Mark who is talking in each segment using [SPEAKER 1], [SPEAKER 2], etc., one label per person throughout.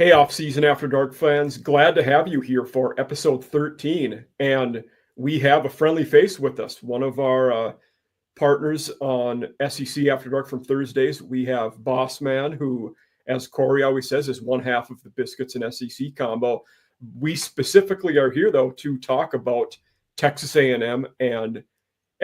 [SPEAKER 1] Hey, Off-Season After Dark fans, glad to have you here for episode 13. And we have a friendly face with us, one of our partners on SEC After Dark from Thursdays. We have Bossman, who, as Corey always says, is one half of the Biscuits and SEC combo. We specifically are here, though, to talk about Texas A&M and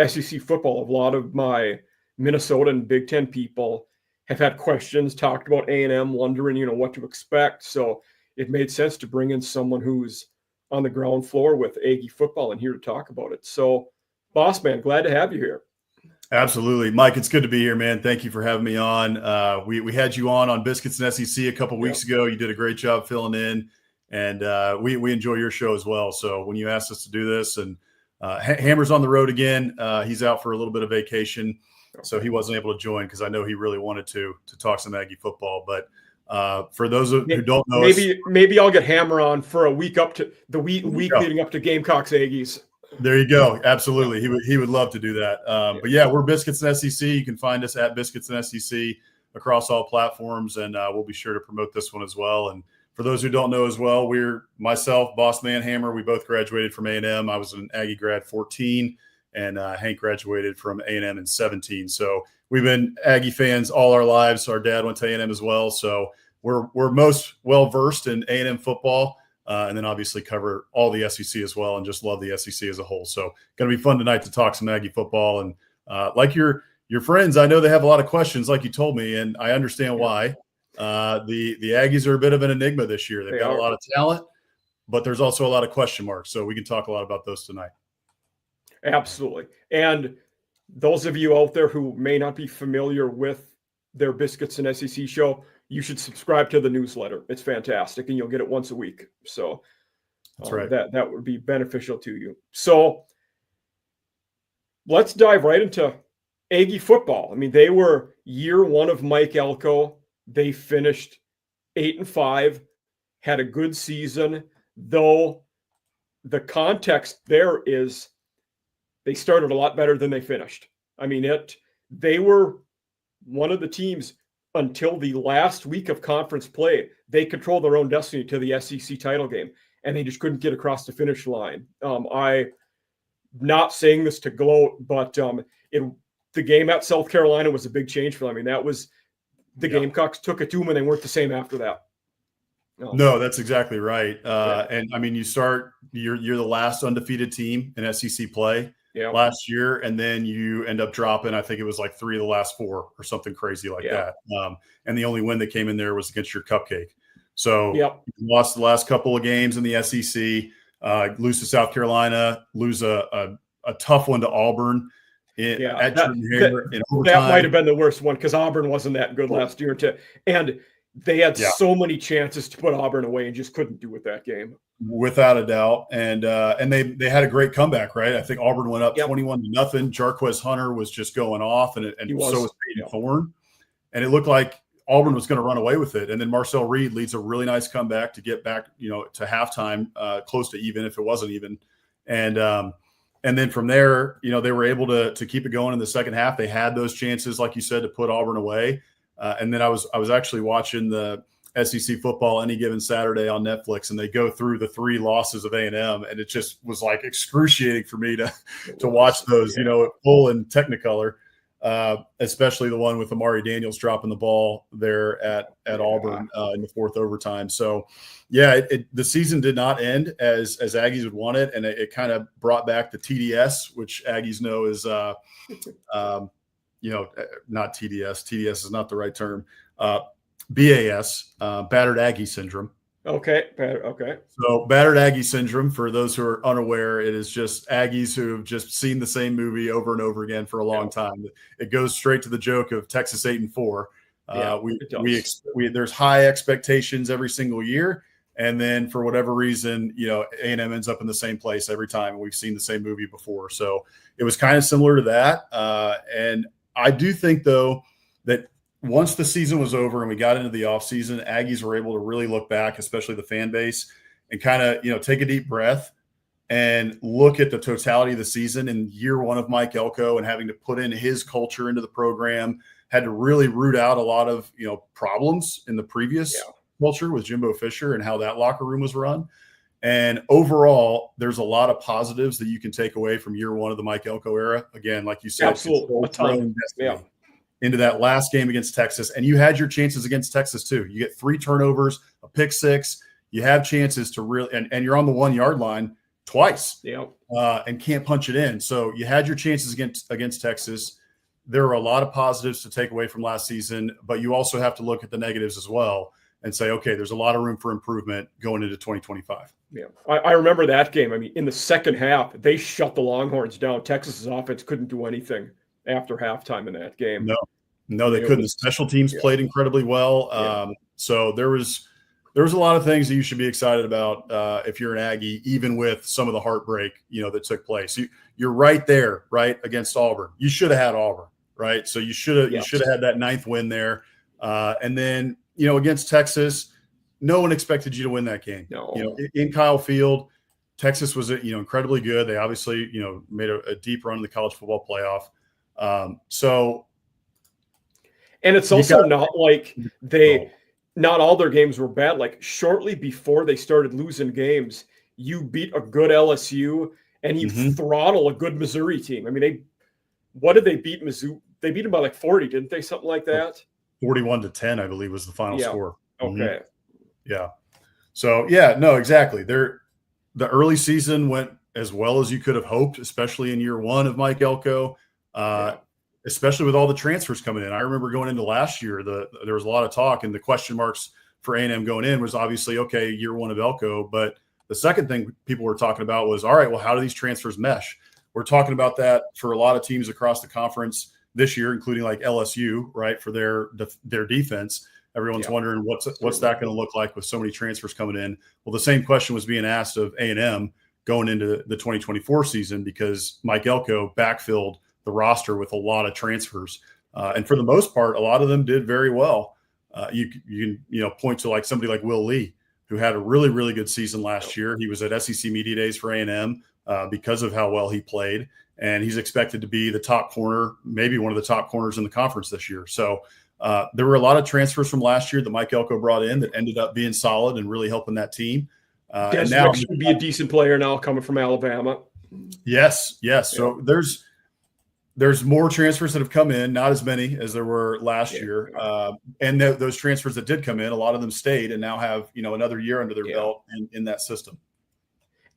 [SPEAKER 1] SEC football. A lot of my Minnesota and Big Ten people have had questions, talked about A&M, wondering, what to expect. So it made sense to bring in someone who's on the ground floor with Aggie football and here to talk about it. So, Bossman, glad to have you here.
[SPEAKER 2] Absolutely. Mike, it's good to be here, man. Thank you for having me on. We had you on Biscuits and SEC a couple weeks ago. You did a great job filling in, and we enjoy your show as well. So when you asked us to do this, and Hammer's on the road again, he's out for a little bit of vacation. So he wasn't able to join because I know he really wanted to talk some Aggie football. But for those who don't know,
[SPEAKER 1] maybe I'll get Hammer on for a week up to the week leading up to Gamecocks Aggies.
[SPEAKER 2] There you go. Absolutely, he would love to do that. But yeah, we're Biscuits and SEC. You can find us at Biscuits and SEC across all platforms, and we'll be sure to promote this one as well. And for those who don't know as well, we're myself, Bossman, Hammer. We both graduated from A&M. I was an Aggie grad 14. And Hank graduated from A&M in 17. So we've been Aggie fans all our lives. Our dad went to A&M as well. So we're most well-versed in A&M football, and then obviously cover all the SEC as well and just love the SEC as a whole. So going to be fun tonight to talk some Aggie football. And like your friends, I know they have a lot of questions like you told me, and I understand why. The Aggies are a bit of an enigma this year. They've got a lot of talent, but there's also a lot of question marks. So we can talk a lot about those tonight.
[SPEAKER 1] Absolutely. And those of you out there who may not be familiar with their Biscuits and SEC show, you should subscribe to the newsletter. It's fantastic, and you'll get it once a week. So
[SPEAKER 2] that's right.
[SPEAKER 1] That would be beneficial to you. So let's dive right into Aggie football. I mean, they were year one of Mike Elko. They finished 8-5, had a good season, though the context there is they started a lot better than they finished. I mean, they were one of the teams until the last week of conference play. They controlled their own destiny to the SEC title game, and they just couldn't get across the finish line. I'm not saying this to gloat, but the game at South Carolina was a big change for them. I mean, that was the Gamecocks took it to them, and they weren't the same after that.
[SPEAKER 2] No, that's exactly right. And I mean, you're the last undefeated team in SEC play. Last year, and then you end up dropping, I think it was like 3 of the last 4 or something crazy like that. And the only win that came in there was against your Cupcake. So you lost the last couple of games in the SEC, lose to South Carolina, lose a tough one to Auburn.
[SPEAKER 1] That might have been the worst one because Auburn wasn't that good last year. And they had so many chances to put Auburn away and just couldn't do it that game.
[SPEAKER 2] Without a doubt. And they had a great comeback, right? I think Auburn went up 21-0. Jarquez Hunter was just going off, and so was Peyton Thorne. And it looked like Auburn was going to run away with it. And then Marcel Reed leads a really nice comeback to get back, to halftime, close to even if it wasn't even. And then from there, they were able to keep it going in the second half. They had those chances, like you said, to put Auburn away. And then I was actually watching the SEC football any given Saturday on Netflix, and they go through the 3 losses of A&M, and it just was like excruciating for me to watch those, full in Technicolor, especially the one with Amari Daniels dropping the ball there at Auburn in the 4th overtime. So, the season did not end as Aggies would want it, and it kind of brought back the TDS, which Aggies know is not TDS. TDS is not the right term. BAS, Battered Aggie Syndrome.
[SPEAKER 1] Okay.
[SPEAKER 2] So Battered Aggie Syndrome, for those who are unaware, it is just Aggies who have just seen the same movie over and over again for a long time. It goes straight to the joke of Texas 8-4. There's high expectations every single year, and then for whatever reason, A&M ends up in the same place every time, and we've seen the same movie before. So it was kind of similar to that. And I do think, though, that once the season was over and we got into the offseason, Aggies were able to really look back, especially the fan base, and kind of, take a deep breath and look at the totality of the season in year one of Mike Elko and having to put in his culture into the program, had to really root out a lot of, problems in the previous culture with Jimbo Fisher and how that locker room was run. And overall, there's a lot of positives that you can take away from year one of the Mike Elko era. Again, like you said,
[SPEAKER 1] absolutely
[SPEAKER 2] into that last game against Texas. And you had your chances against Texas too. You get 3 turnovers, a pick 6. You have chances to really, and you're on the 1-yard line twice and can't punch it in. So you had your chances against Texas. There are a lot of positives to take away from last season, but you also have to look at the negatives as well and say, okay, there's a lot of room for improvement going into 2025.
[SPEAKER 1] Yeah, I remember that game. I mean, in the second half, they shut the Longhorns down. Texas's offense couldn't do anything after halftime in that game.
[SPEAKER 2] No, they couldn't. The special teams played incredibly well. So there was a lot of things that you should be excited about if you're an Aggie, even with some of the heartbreak, that took place. You're right there, right, against Auburn. You should have had Auburn, right? So you should have had that 9th win there. And then, against Texas, no one expected you to win that game.
[SPEAKER 1] No.
[SPEAKER 2] In Kyle Field, Texas was, incredibly good. They obviously, made a deep run in the college football playoff.
[SPEAKER 1] And it's also not like not all their games were bad. Like shortly before they started losing games, you beat a good LSU and you throttle a good Missouri team. I mean, what did they beat Mizzou? They beat them by like 40, didn't they? Something like that.
[SPEAKER 2] 41-10, I believe, was the final score.
[SPEAKER 1] Okay.
[SPEAKER 2] Yeah. So, no, exactly. The early season went as well as you could have hoped, especially in year one of Mike Elko, especially with all the transfers coming in. I remember going into last year, there was a lot of talk, and the question marks for A&M going in was obviously, okay, year one of Elko. But the second thing people were talking about was, all right, well, how do these transfers mesh? We're talking about that for a lot of teams across the conference this year, including like LSU, right, for their defense. Everyone's wondering what's that going to look like with so many transfers coming in. Well, the same question was being asked of A&M going into the 2024 season because Mike Elko backfilled the roster with a lot of transfers. And for the most part, a lot of them did very well. You can point to like somebody like Will Lee, who had a really, really good season last year. He was at SEC Media Days for A&M because of how well he played. And he's expected to be the top corner, maybe one of the top corners in the conference this year. So there were a lot of transfers from last year that Mike Elko brought in that ended up being solid and really helping that team.
[SPEAKER 1] And now should be a decent player now coming from Alabama.
[SPEAKER 2] Yes. So there's more transfers that have come in, not as many as there were last year. And those transfers that did come in, a lot of them stayed and now have, another year under their belt in that system.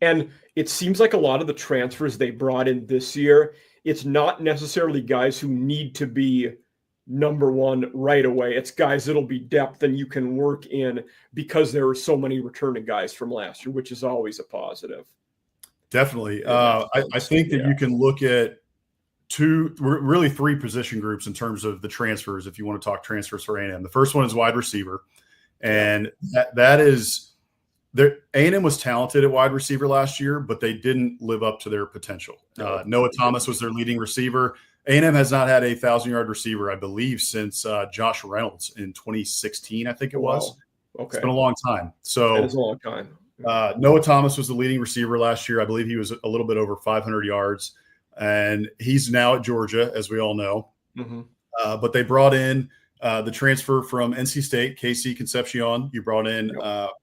[SPEAKER 1] And it seems like a lot of the transfers they brought in this year, it's not necessarily guys who need to be number one right away. It's guys that'll be depth and you can work in because there are so many returning guys from last year, which is always a positive.
[SPEAKER 2] Definitely. I think that you can look at really 3 position groups in terms of the transfers, if you want to talk transfers for A&M. The first one is wide receiver. And that is – A&M was talented at wide receiver last year, but they didn't live up to their potential. Noah Thomas was their leading receiver. A&M has not had a 1,000-yard receiver, I believe, since Josh Reynolds in 2016, I think it was.
[SPEAKER 1] Okay.
[SPEAKER 2] It's been a long time. So
[SPEAKER 1] it is a long time.
[SPEAKER 2] Noah Thomas was the leading receiver last year. I believe he was a little bit over 500 yards. And he's now at Georgia, as we all know. But they brought in the transfer from NC State, KC Concepcion. You brought in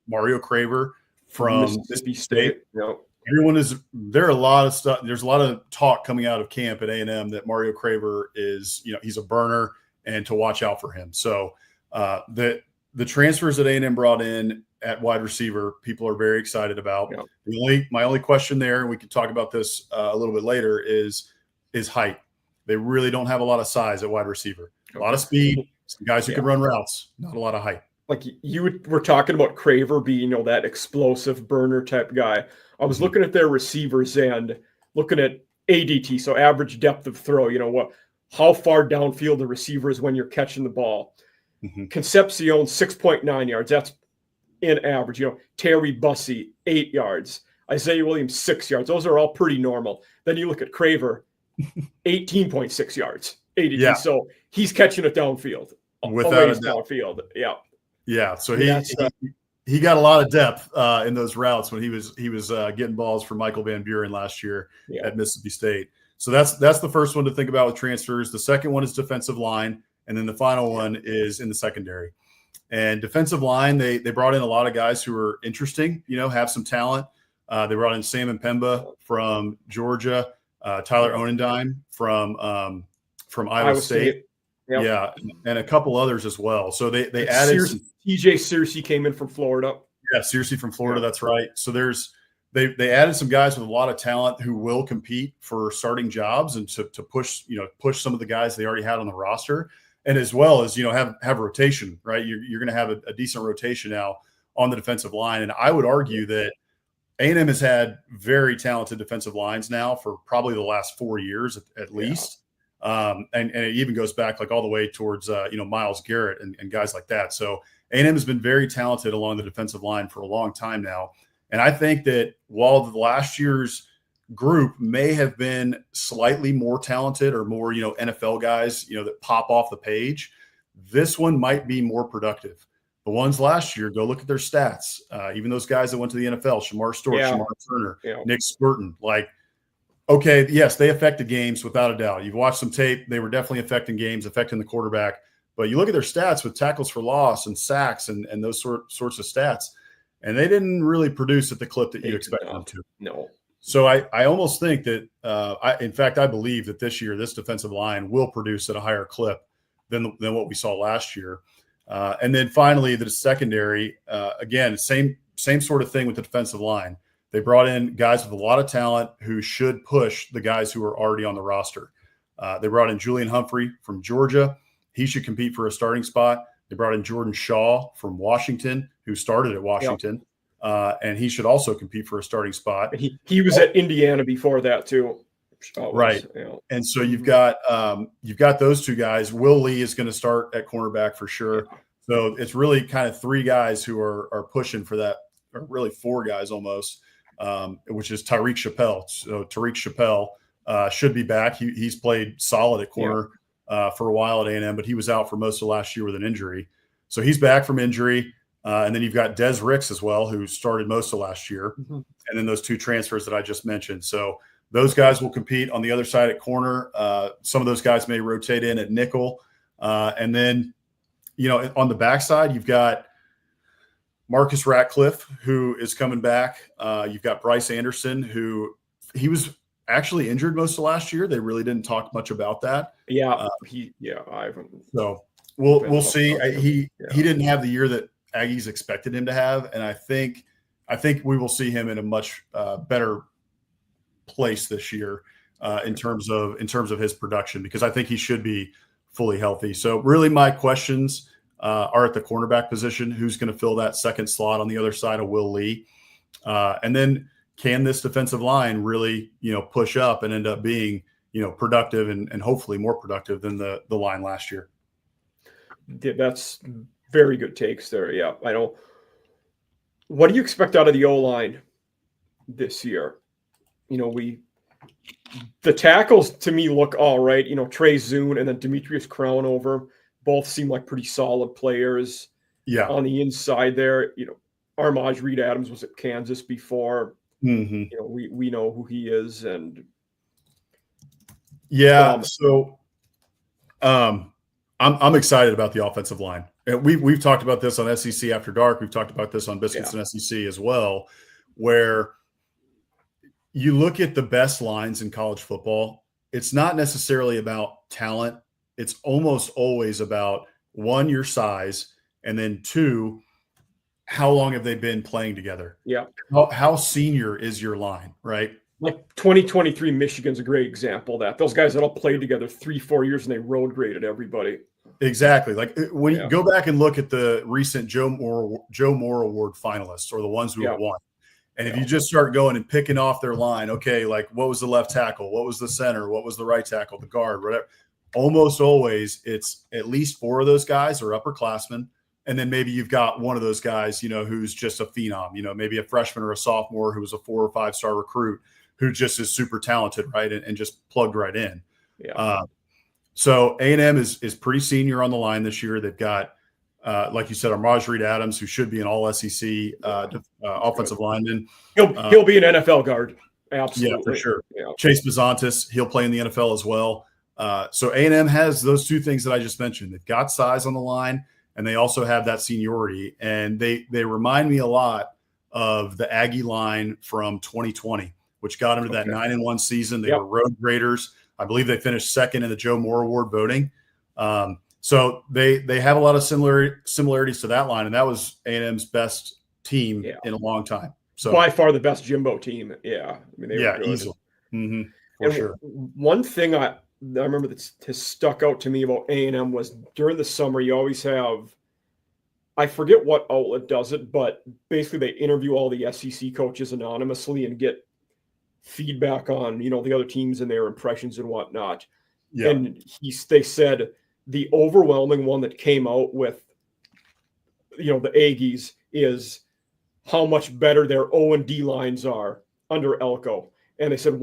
[SPEAKER 2] Mario Craver from Mississippi State. There are a lot of stuff. There's a lot of talk coming out of camp at A&M that Mario Craver is, he's a burner and to watch out for him. So the transfers that A&M brought in at wide receiver, people are very excited about. My only question there, and we can talk about this a little bit later, is height. They really don't have a lot of size at wide receiver. A lot of speed, some guys who can run routes, not a lot of height.
[SPEAKER 1] Like we're talking about Craver being, that explosive burner type guy. I was looking at their receivers and looking at ADT, so average depth of throw, how far downfield the receiver is when you're catching the ball. Concepcion, 6.9 yards. That's in average. Terry Bussey, 8 yards. Isaiah Williams, 6 yards. Those are all pretty normal. Then you look at Craver, 18.6 yards. ADT. Yeah. So he's catching it downfield.
[SPEAKER 2] Without a
[SPEAKER 1] downfield.
[SPEAKER 2] Yeah. So he got a lot of depth in those routes when he was getting balls for Michael Van Buren last year at Mississippi State. So that's the first one to think about with transfers. The second one is defensive line, and then the final one is in the secondary. And defensive line, they brought in a lot of guys who are interesting, have some talent. They brought in Sam Mpemba from Georgia, Tyler Onendime from Iowa State. Yep. Yeah, and a couple others as well. So they added
[SPEAKER 1] TJ Searcy came in from Florida.
[SPEAKER 2] Yeah, Searcy from Florida. That's right. So they added some guys with a lot of talent who will compete for starting jobs and to push some of the guys they already had on the roster, and as well as have rotation. Right, you're going to have a decent rotation now on the defensive line, and I would argue that A&M has had very talented defensive lines now for probably the last 4 years at least. And it even goes back like all the way towards Myles Garrett and guys like that. So A&M has been very talented along the defensive line for a long time now. And I think that while the last year's group may have been slightly more talented or more NFL guys that pop off the page, this one might be more productive. The ones last year, go look at their stats. Even those guys that went to the NFL, Shamar Stork, Shamar Turner, Nick Spurton, okay, yes, they affected games without a doubt. You've watched some tape. They were definitely affecting games, affecting the quarterback. But you look at their stats with tackles for loss and sacks and those sorts of stats, and they didn't really produce at the clip that you'd expect them to.
[SPEAKER 1] No.
[SPEAKER 2] So I almost think that, I believe that this year, this defensive line will produce at a higher clip than what we saw last year. And then finally, the secondary, again, same sort of thing with the defensive line. They brought in guys with a lot of talent who should push the guys who are already on the roster. They brought in Julian Humphrey from Georgia. He should compete for a starting spot. They brought in Jordan Shaw from Washington, who started at Washington, and he should also compete for a starting spot.
[SPEAKER 1] He was at Indiana before that too.
[SPEAKER 2] Right. And so you've got those two guys. Will Lee is going to start at cornerback for sure. So it's really kind of three guys who are pushing for that, or really four guys almost. Which is Tyreek Chappelle. So Tyreek Chappelle should be back. He's played solid at corner for a while at A&M, but he was out for most of last year with an injury. So he's back from injury. And then you've got Des Ricks as well, who started most of last year. Mm-hmm. And then those two transfers that I just mentioned. So those guys will compete on the other side at corner. Some of those guys may rotate in at nickel. And then, on the backside, you've got Marcus Ratcliffe, who is coming back. You've got Bryce Anderson, who he was actually injured most of last year. They really didn't talk much about that.
[SPEAKER 1] I haven't.
[SPEAKER 2] So we'll see. He didn't have the year that Aggies expected him to have, and I think we will see him in a much better place this year in terms of his production, because I think he should be fully healthy. So really, my questions are at the cornerback position. Who's going to fill that second slot on the other side of Will Lee? And then can this defensive line really, push up and end up being, productive and hopefully more productive than the line last year?
[SPEAKER 1] That's very good takes there. Yeah, I know. What do you expect out of the O-line this year? The tackles to me look all right. Trey Zune and then Demetrius Crownover both seem like pretty solid players. Yeah. On the inside there, Armaj Reed Adams was at Kansas before. Mm-hmm. We know who he is, and
[SPEAKER 2] I'm excited about the offensive line. We've talked about this on SEC After Dark. We've talked about this on Biscuits and SEC as well, where you look at the best lines in college football. It's not necessarily about talent. It's almost always about, one, your size, and then two, how long have they been playing together?
[SPEAKER 1] Yeah.
[SPEAKER 2] How senior is your line, right?
[SPEAKER 1] Like 2023 Michigan's a great example of that. Those guys that all played together 3-4 years and they road graded everybody.
[SPEAKER 2] Exactly. Like when you go back and look at the recent Joe Moore Award finalists, or the ones who have won. And if you just start going and picking off their line, okay, like what was the left tackle? What was the center? What was the right tackle? The guard, whatever. Almost always it's at least four of those guys are upperclassmen. And then maybe you've got one of those guys, who's just a phenom, maybe a freshman or a sophomore who was a 4 or 5 star recruit who just is super talented, right? And just plugged right in. Yeah. So A&M is pretty senior on the line this year. They've got, like you said, Armaj Reed Adams, who should be an all SEC offensive lineman.
[SPEAKER 1] He'll be an NFL guard. Absolutely.
[SPEAKER 2] Yeah, for sure. Yeah. Chase Bizantis, he'll play in the NFL as well. So A&M has those two things that I just mentioned. They've got size on the line, and they also have that seniority. And they remind me a lot of the Aggie line from 2020, which got them to that 9-1 season. They were road graders. I believe they finished second in the Joe Moore Award voting. So they have a lot of similarities to that line, and that was A&M's best team in a long time. So
[SPEAKER 1] by far the best Jimbo team. Yeah, I mean they were good.
[SPEAKER 2] Easily. For sure.
[SPEAKER 1] One thing I remember that has stuck out to me about A&M was during the summer you always have, I forget what outlet does it, but basically they interview all the SEC coaches anonymously and get feedback on, you know, the other teams and their impressions and whatnot. Yeah. And they said the overwhelming one that came out with, you know, the Aggies is how much better their O&D lines are under Elko. And they said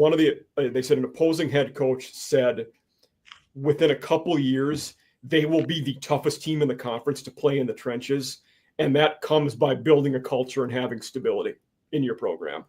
[SPEAKER 1] an opposing head coach said within a couple years, they will be the toughest team in the conference to play in the trenches. And that comes by building a culture and having stability in your program.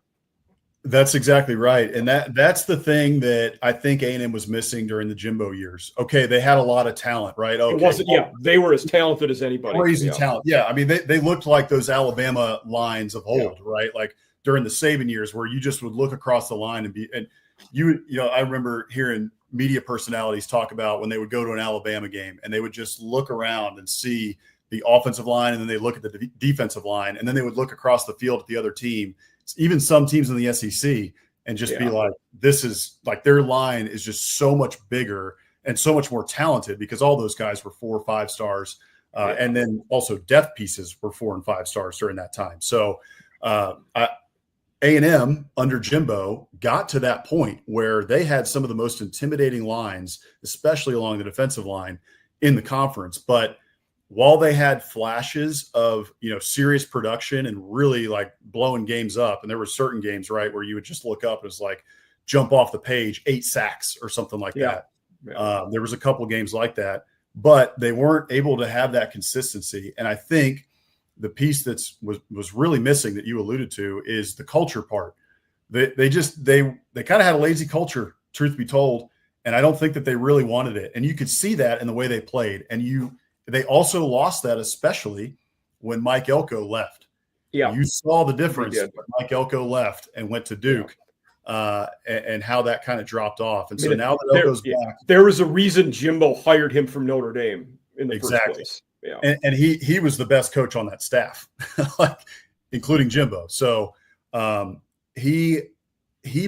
[SPEAKER 2] That's exactly right. And that's the thing that I think A&M was missing during the Jimbo years. Okay, they had a lot of talent, right? Okay.
[SPEAKER 1] It wasn't, they were as talented as anybody.
[SPEAKER 2] Crazy talent. Yeah, I mean, they looked like those Alabama lines of old, right? Like during the Saban years where you just would look across the line and you know, I remember hearing media personalities talk about when they would go to an Alabama game and they would just look around and see the offensive line, and then they look at the defensive line, and then they would look across the field at the other team, even some teams in the SEC, and just be like, this is like their line is just so much bigger and so much more talented because all those guys were 4 or 5 stars. And then also depth pieces were 4 and 5 stars during that time. So A&M under Jimbo got to that point where they had some of the most intimidating lines, especially along the defensive line in the conference. But while they had flashes of, you know, serious production and really like blowing games up, and there were certain games, right, where you would just look up and it's like jump off the page, 8 sacks or something like that. There was a couple games like that, but they weren't able to have that consistency. And I think the piece was really missing that you alluded to is the culture part. They kind of had a lazy culture, truth be told, and I don't think that they really wanted it. And you could see that in the way they played. And they also lost that, especially when Mike Elko left. Yeah, you saw the difference when Mike Elko left and went to Duke, and how that kind of dropped off. And so now that Elko's back,
[SPEAKER 1] there was a reason Jimbo hired him from Notre Dame in the first place.
[SPEAKER 2] Yeah, and he was the best coach on that staff, like including Jimbo. So he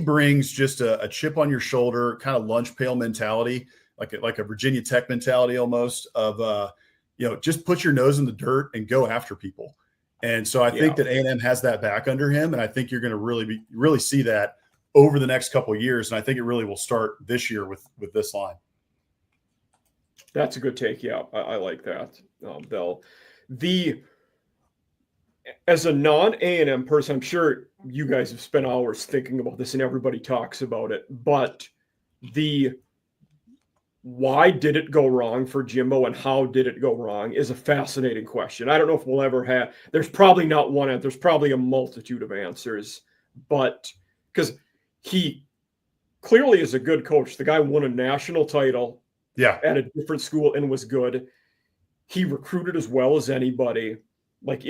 [SPEAKER 2] brings just a chip on your shoulder, kind of lunch pail mentality, like a Virginia Tech mentality almost of you know, just put your nose in the dirt and go after people. And so I think that A&M has that back under him, and I think you're going to really see that over the next couple of years. And I think it really will start this year with this line.
[SPEAKER 1] That's a good take. Yeah, I like that, Bill. As a non-A&M person, I'm sure you guys have spent hours thinking about this, and everybody talks about it. But why did it go wrong for Jimbo and how did it go wrong is a fascinating question. I don't know if we'll ever have – there's probably not one – there's probably a multitude of answers. But because he clearly is a good coach. The guy won a national title at a different school and was good. He recruited as well as anybody. Like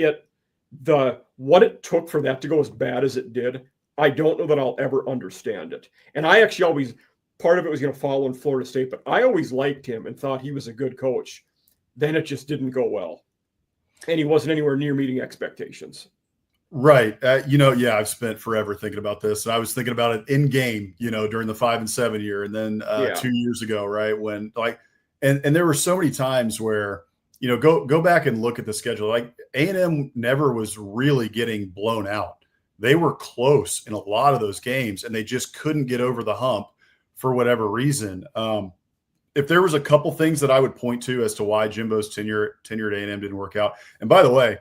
[SPEAKER 1] what it took for that to go as bad as it did, I don't know that I'll ever understand it. And I actually always – part of it was going to follow in Florida State, but I always liked him and thought he was a good coach. Then it just didn't go well. And he wasn't anywhere near meeting expectations.
[SPEAKER 2] Right. I've spent forever thinking about this. And I was thinking about it in game, during the 5-7 year. And then 2 years ago, right, when and there were so many times where, go back and look at the schedule. Like A&M never was really getting blown out. They were close in a lot of those games, and they just couldn't get over the hump for whatever reason. If there was a couple things that I would point to as to why Jimbo's tenure at A&M didn't work out. And by the way,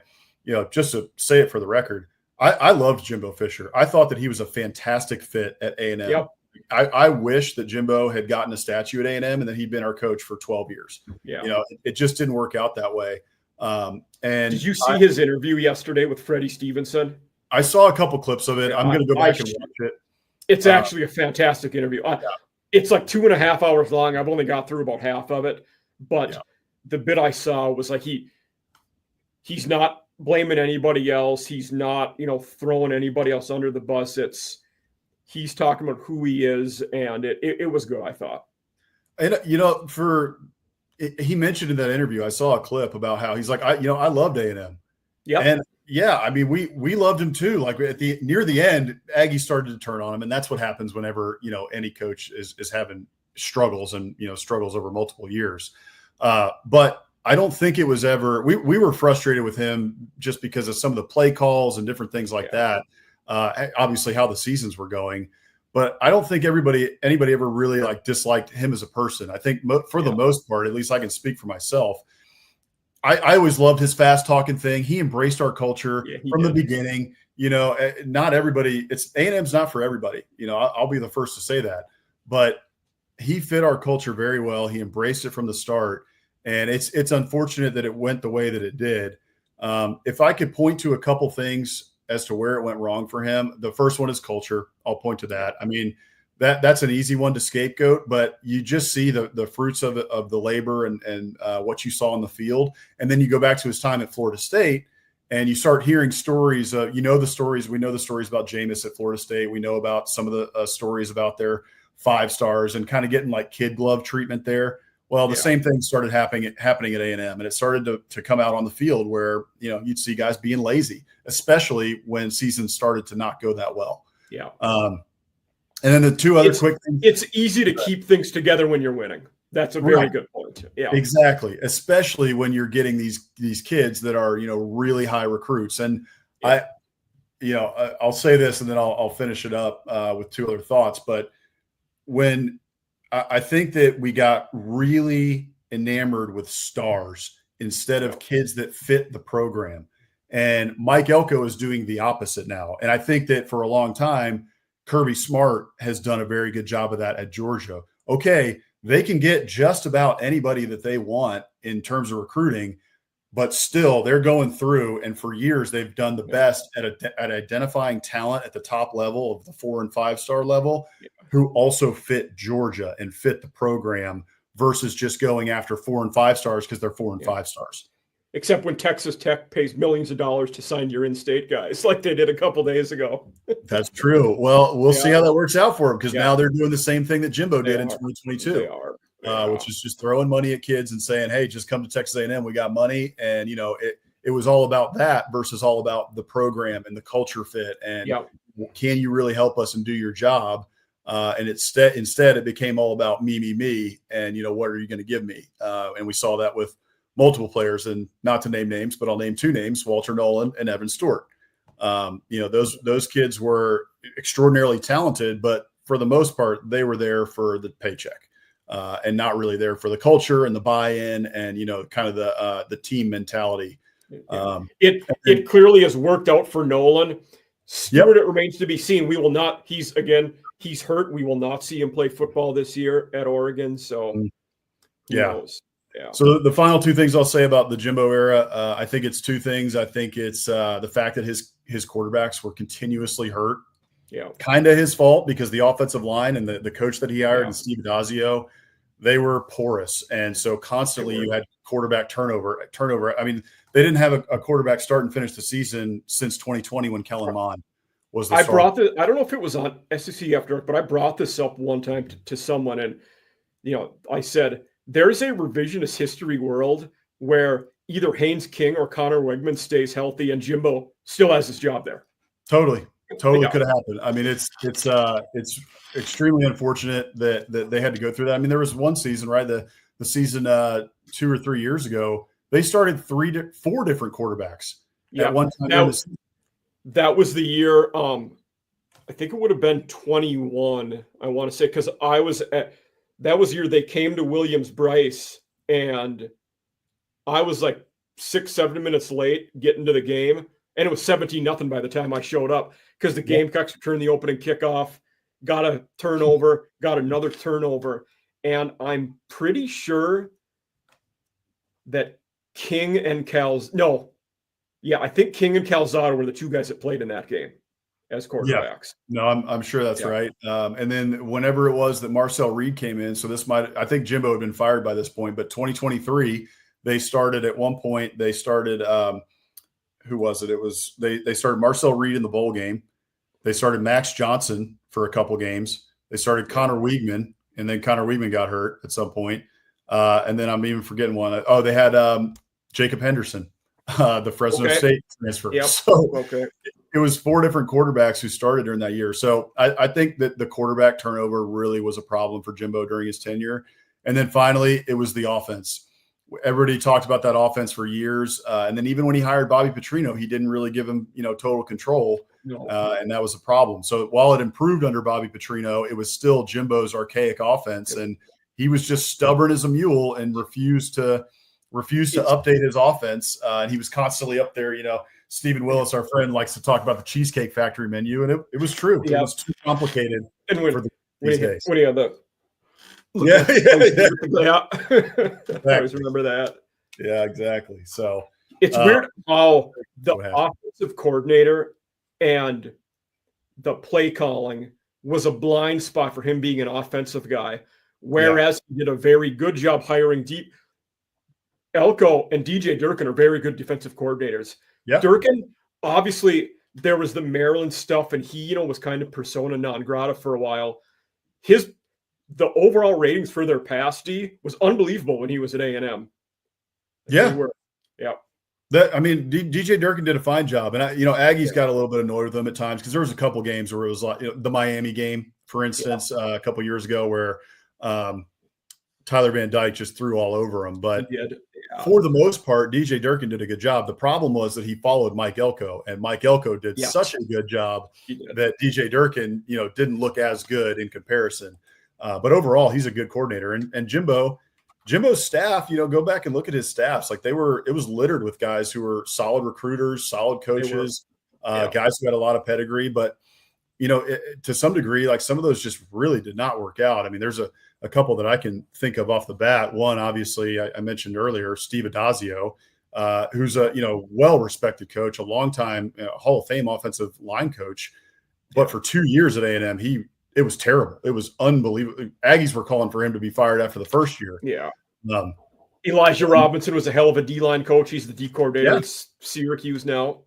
[SPEAKER 2] just to say it for the record, I loved Jimbo Fisher. I thought that he was a fantastic fit at A&M. Yep. I wish that Jimbo had gotten a statue at A&M and that he'd been our coach for 12 years. Yeah. It just didn't work out that way. And
[SPEAKER 1] did you see his interview yesterday with Freddie Stevenson?
[SPEAKER 2] I saw a couple clips of it. I'm going to go back and watch it.
[SPEAKER 1] It's actually a fantastic interview. It's like 2.5 hours long. I've only got through about half of it, but the bit I saw was like he's not blaming anybody else. He's not, throwing anybody else under the bus. He's talking about who he is, and it was good, I thought.
[SPEAKER 2] And, he mentioned in that interview, I saw a clip about how he's like, I loved A&M.
[SPEAKER 1] Yeah.
[SPEAKER 2] And yeah, I mean, we loved him too. Like near the end, Aggie started to turn on him. And that's what happens whenever, any coach is having struggles and, struggles over multiple years. But I don't think it was ever, we were frustrated with him just because of some of the play calls and different things like that. Obviously how the seasons were going. But I don't think anybody ever really disliked him as a person. I think for the most part, at least I can speak for myself, I always loved his fast talking thing. He embraced our culture from the beginning. Not everybody. A&M's not for everybody. I'll be the first to say that. But he fit our culture very well. He embraced it from the start, and it's unfortunate that it went the way that it did. If I could point to a couple things as to where it went wrong for him, the first one is culture. I'll point to that. I mean, that's an easy one to scapegoat, but you just see the fruits of the labor and what you saw on the field. And then you go back to his time at Florida State and you start hearing stories. We know the stories about Jameis at Florida State. We know about some of the stories about their 5 stars and kind of getting like kid glove treatment there. Well, the same thing started happening at A&M, and it started to come out on the field where, you'd see guys being lazy, especially when seasons started to not go that well.
[SPEAKER 1] Yeah.
[SPEAKER 2] And then the two other quick things.
[SPEAKER 1] It's easy to keep things together when you're winning. That's a very good point. Yeah,
[SPEAKER 2] exactly. Especially when you're getting these kids that are, really high recruits. And I'll say this and then I'll finish it up with 2 other thoughts. But when I think that we got really enamored with stars instead of kids that fit the program. And Mike Elko is doing the opposite now. And I think that for a long time, Kirby Smart has done a very good job of that at Georgia. Okay, they can get just about anybody that they want in terms of recruiting, but still they're going through, and for years they've done the best at identifying talent at the top level of the 4 and 5 star level who also fit Georgia and fit the program versus just going after 4 and 5 stars because they're 4 and 5 stars.
[SPEAKER 1] Except when Texas Tech pays millions of dollars to sign your in-state guys like they did a couple days ago.
[SPEAKER 2] That's true. Well, we'll see how that works out for them because now they're doing the same thing that Jimbo did in 2022.
[SPEAKER 1] They are.
[SPEAKER 2] Which is just throwing money at kids and saying, hey, just come to Texas A&M. We got money. And, it was all about that versus all about the program and the culture fit. And can you really help us and do your job? And instead it became all about me. And, what are you going to give me? And we saw that with multiple players, and not to name names, but I'll name 2 names, Walter Nolan and Evan Stewart. Those kids were extraordinarily talented, but for the most part, they were there for the paycheck. And not really there for the culture and the buy-in and, kind of the team mentality.
[SPEAKER 1] It clearly has worked out for Nolan. Stewart, it remains to be seen. We will not, he's hurt. We will not see him play football this year at Oregon. So who knows? Yeah.
[SPEAKER 2] So the final 2 things I'll say about the Jimbo era, I think it's 2 things. I think it's the fact that his quarterbacks were continuously hurt.
[SPEAKER 1] Yeah. Kind
[SPEAKER 2] of his fault because the offensive line and the coach that he hired and Steve Adazio, they were porous. And so constantly you had quarterback turnover. I mean, they didn't have a quarterback start and finish the season since 2020 when Kellen Mond was the starter.
[SPEAKER 1] I don't know if it was on SEC After Dark, but I brought this up one time to someone. And, I said, there's a revisionist history world where either Haynes King or Connor Wegman stays healthy and Jimbo still has his job there.
[SPEAKER 2] Totally could have happened. I mean, it's extremely unfortunate that they had to go through that. I mean, there was one season, right? The season 2 or 3 years ago, they started 4 different quarterbacks at one time.
[SPEAKER 1] That was the year. I think it would have been 21. I want to say because that was the year they came to Williams-Brice, and I was like 6-7 minutes late getting to the game, and it was 17-0 by the time I showed up because the Gamecocks returned the opening kickoff, got a turnover, got another turnover, and I'm pretty sure that I think King and Calzada were the 2 guys that played in that game as quarterbacks.
[SPEAKER 2] No, I'm sure that's right. And then whenever it was that Marcel Reed came in, so I think Jimbo had been fired by this point, but 2023, they started at one point. They started who was it? It was they started Marcel Reed in the bowl game. They started Max Johnson for a couple games. They started Connor Weigman, and then Connor Weigman got hurt at some point. And then I'm even forgetting one. Oh, they had Jacob Henderson, the Fresno State transfer.
[SPEAKER 1] Yep.
[SPEAKER 2] So it was 4 different quarterbacks who started during that year. So I think that the quarterback turnover really was a problem for Jimbo during his tenure. And then finally, it was the offense. Everybody talked about that offense for years. And then even when he hired Bobby Petrino, he didn't really give him, total control. No. And that was a problem. So while it improved under Bobby Petrino, it was still Jimbo's archaic offense. And he was just stubborn as a mule and refused to update his offense. And he was constantly up there. Stephen Willis, our friend, likes to talk about the Cheesecake Factory menu. And it was true. Yeah. It was too complicated for these days.
[SPEAKER 1] When he had the
[SPEAKER 2] yeah.
[SPEAKER 1] I always remember that.
[SPEAKER 2] Yeah, exactly. So
[SPEAKER 1] it's weird how the offensive coordinator and the play calling was a blind spot for him being an offensive guy, whereas he did a very good job hiring deep. Elko and DJ Durkin are very good defensive coordinators.
[SPEAKER 2] Yeah.
[SPEAKER 1] Durkin, obviously, there was the Maryland stuff, and he, was kind of persona non grata for a while. The overall ratings for their pass D was unbelievable when he was at A&M.
[SPEAKER 2] Yeah.
[SPEAKER 1] DJ
[SPEAKER 2] DJ Durkin did a fine job. And, Aggies got a little bit annoyed with them at times because there was a couple games where it was like the Miami game, for instance, a couple years ago where Tyler Van Dyke just threw all over him. But for the most part, DJ Durkin did a good job. The problem was that he followed Mike Elko, and Mike Elko did such a good job that DJ Durkin, didn't look as good in comparison. But overall, he's a good coordinator. And Jimbo's staff, go back and look at his staffs. Like it was littered with guys who were solid recruiters, solid coaches, guys who had a lot of pedigree. But, to some degree, like some of those just really did not work out. I mean, there's a couple that I can think of off the bat. One, obviously, I mentioned earlier, Steve Adazio, who's a, well-respected coach, a longtime Hall of Fame offensive line coach. But for 2 years at A&M, it was terrible. It was unbelievable. Aggies were calling for him to be fired after the first year.
[SPEAKER 1] Yeah. Elijah Robinson was a hell of a D-line coach. He's the D coordinator at Syracuse now.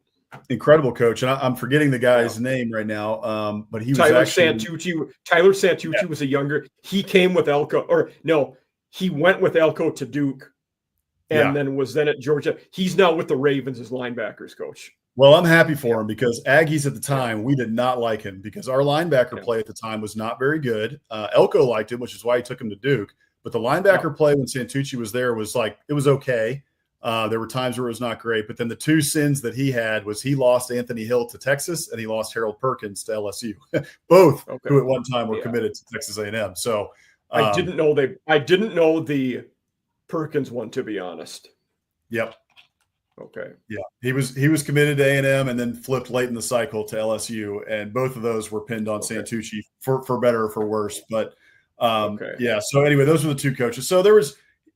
[SPEAKER 2] Incredible coach. And I'm forgetting the guy's name right now. But he was
[SPEAKER 1] Tyler Santucci was a younger. He came with Elko. He went with Elko to Duke and then was at Georgia. He's now with the Ravens as linebackers coach.
[SPEAKER 2] Well, I'm happy for him because Aggies at the time, we did not like him because our linebacker play at the time was not very good. Elko liked him, which is why he took him to Duke. But the linebacker play when Santucci was there was it was okay. There were times where it was not great. But then the two sins that he had was he lost Anthony Hill to Texas and he lost Harold Perkins to LSU, both who at one time were committed to Texas A&M. So
[SPEAKER 1] I didn't know the Perkins one, to be honest.
[SPEAKER 2] Yep.
[SPEAKER 1] Okay.
[SPEAKER 2] Yeah, he was committed to A&M and then flipped late in the cycle to LSU, and both of those were pinned on Santucci for better or for worse. But so anyway, those were the two coaches. So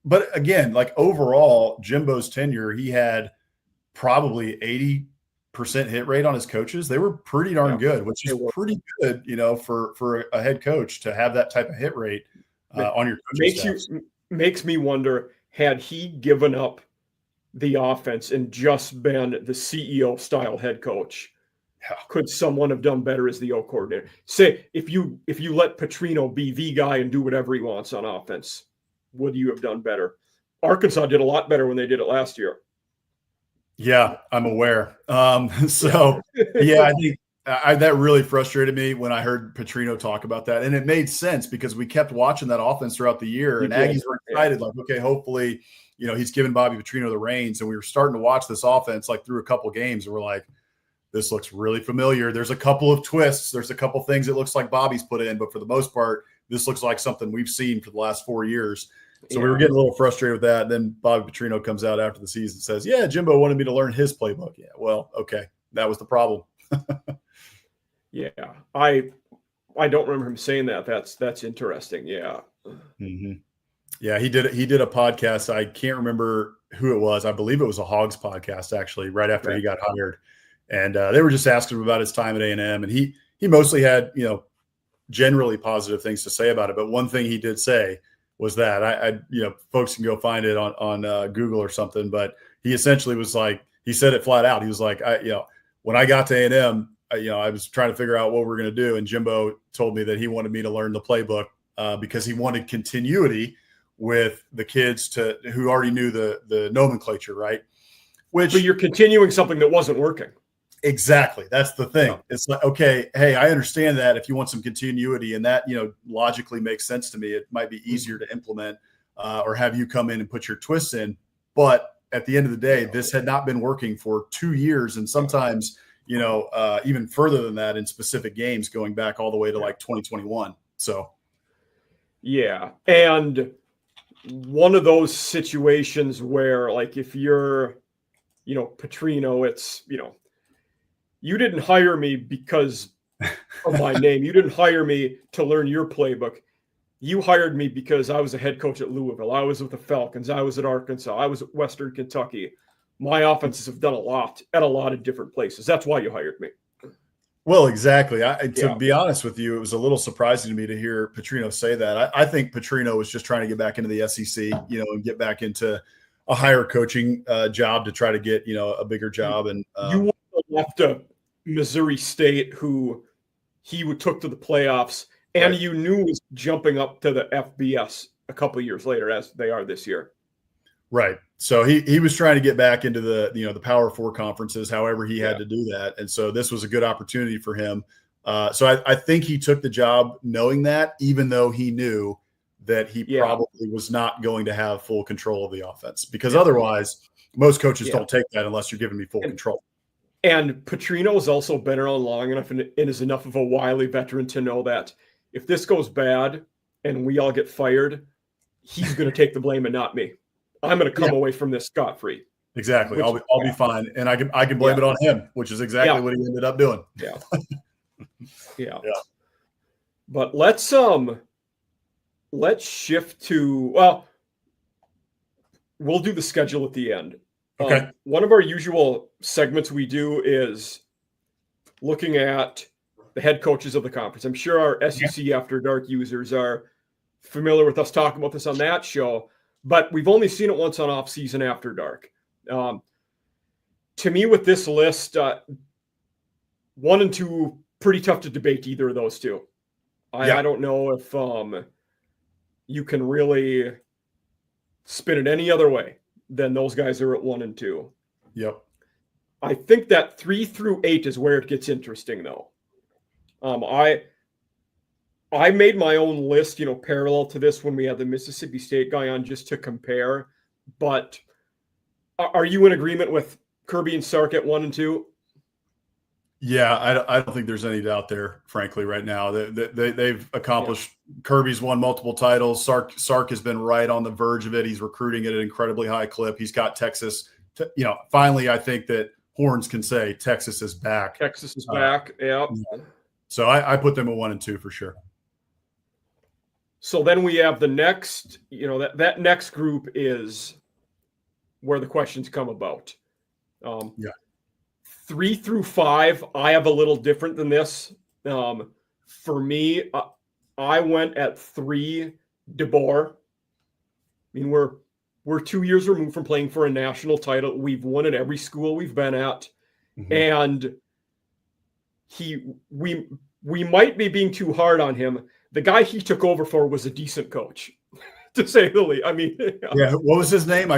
[SPEAKER 2] but again, like overall, Jimbo's tenure, he had probably 80% hit rate on his coaches. They were pretty darn good, which is pretty good, for a head coach to have that type of hit rate on your coaching staff.
[SPEAKER 1] Makes me wonder, had he given up the offense and just been the CEO style head coach, could someone have done better as the O coordinator? Say if you let Petrino be the guy and do whatever he wants on offense, would you have done better? Arkansas did a lot better when they did it last year.
[SPEAKER 2] Yeah, I'm aware. I think that really frustrated me when I heard Petrino talk about that, and it made sense because we kept watching that offense throughout the year, and Aggies were excited, like, okay, hopefully, he's giving Bobby Petrino the reins, and we were starting to watch this offense like through a couple games, and we're like, this looks really familiar. There's a couple of twists. There's a couple things it looks like Bobby's put in, but for the most part, this looks like something we've seen for the last 4 years. So we were getting a little frustrated with that. And then Bobby Petrino comes out after the season and says, yeah, Jimbo wanted me to learn his playbook. Yeah, well, okay. That was the problem.
[SPEAKER 1] Yeah. I don't remember him saying that. That's interesting. Yeah.
[SPEAKER 2] Mm-hmm. Yeah, he did a podcast. I can't remember who it was. I believe it was a Hogs podcast, actually, right after he got hired. And they were just asking him about his time at A&M. And he mostly had, generally positive things to say about it. But one thing he did say was that. I folks can go find it on Google or something, but he essentially was like, he said it flat out. He was like, when I got to A&M, I was trying to figure out what we're going to do. And Jimbo told me that he wanted me to learn the playbook because he wanted continuity with the kids who already knew the nomenclature, right?
[SPEAKER 1] So you're continuing something that wasn't working.
[SPEAKER 2] Exactly. That's the thing. Yeah. It's like, okay, hey, I understand that if you want some continuity, and that, logically makes sense to me. It might be easier to implement or have you come in and put your twists in. But at the end of the day, this had not been working for 2 years. And sometimes, even further than that in specific games, going back all the way to like 2021. So.
[SPEAKER 1] Yeah. And one of those situations where, like, if you're, Petrino, it's, you didn't hire me because of my name. You didn't hire me to learn your playbook. You hired me because I was a head coach at Louisville. I was with the Falcons. I was at Arkansas. I was at Western Kentucky. My offenses have done a lot at a lot of different places. That's why you hired me.
[SPEAKER 2] Well, exactly. To be honest with you, it was a little surprising to me to hear Petrino say that. I think Petrino was just trying to get back into the SEC, and get back into a higher coaching job to try to get, a bigger job. And
[SPEAKER 1] you left a Missouri State who he took to the playoffs, and right. You knew was jumping up to the FBS a couple of years later, as they are this year.
[SPEAKER 2] Right. So he was trying to get back into the Power Four conferences, however he had to do that. And so this was a good opportunity for him. So I think he took the job knowing that, even though he knew that he probably was not going to have full control of the offense, because otherwise most coaches don't take that unless you're giving me full control.
[SPEAKER 1] And Petrino has also been around long enough and is enough of a wily veteran to know that if this goes bad and we all get fired, he's going to take the blame and not me. I'm going to come away from this scot-free.
[SPEAKER 2] Exactly. I'll be fine. And I can blame it on him, which is exactly what he ended up doing.
[SPEAKER 1] Yeah. Yeah. But let's shift to, we'll do the schedule at the end.
[SPEAKER 2] Okay.
[SPEAKER 1] One of our usual segments we do is looking at the head coaches of the conference. I'm sure our SEC After Dark users are familiar with us talking about this on that show, but we've only seen it once on Off Season After Dark. To me, with this list, 1 and 2, pretty tough to debate either of those two. I don't know if you can really spin it any other way than those guys are at 1 and 2.
[SPEAKER 2] Yep.
[SPEAKER 1] I think that 3 through 8 is where it gets interesting, though. I made my own list, parallel to this when we had the Mississippi State guy on, just to compare. But are you in agreement with Kirby and Sark at 1 and 2?
[SPEAKER 2] Yeah, I don't think there's any doubt there, frankly, right now. They've accomplished Kirby's won multiple titles. Sark has been right on the verge of it. He's recruiting at an incredibly high clip. He's got Texas. Finally, I think that Horns can say Texas is back.
[SPEAKER 1] Texas is back, yeah.
[SPEAKER 2] So I put them at 1 and 2 for sure.
[SPEAKER 1] So then we have the next, that next group is where the questions come about. 3 through 5, I have a little different than this. For me, I went at 3, DeBoer. I mean, we're 2 years removed from playing for a national title. We've won at every school we've been at, and we might be being too hard on him. The guy he took over for was a decent coach, to say the least. I mean,
[SPEAKER 2] what was his name?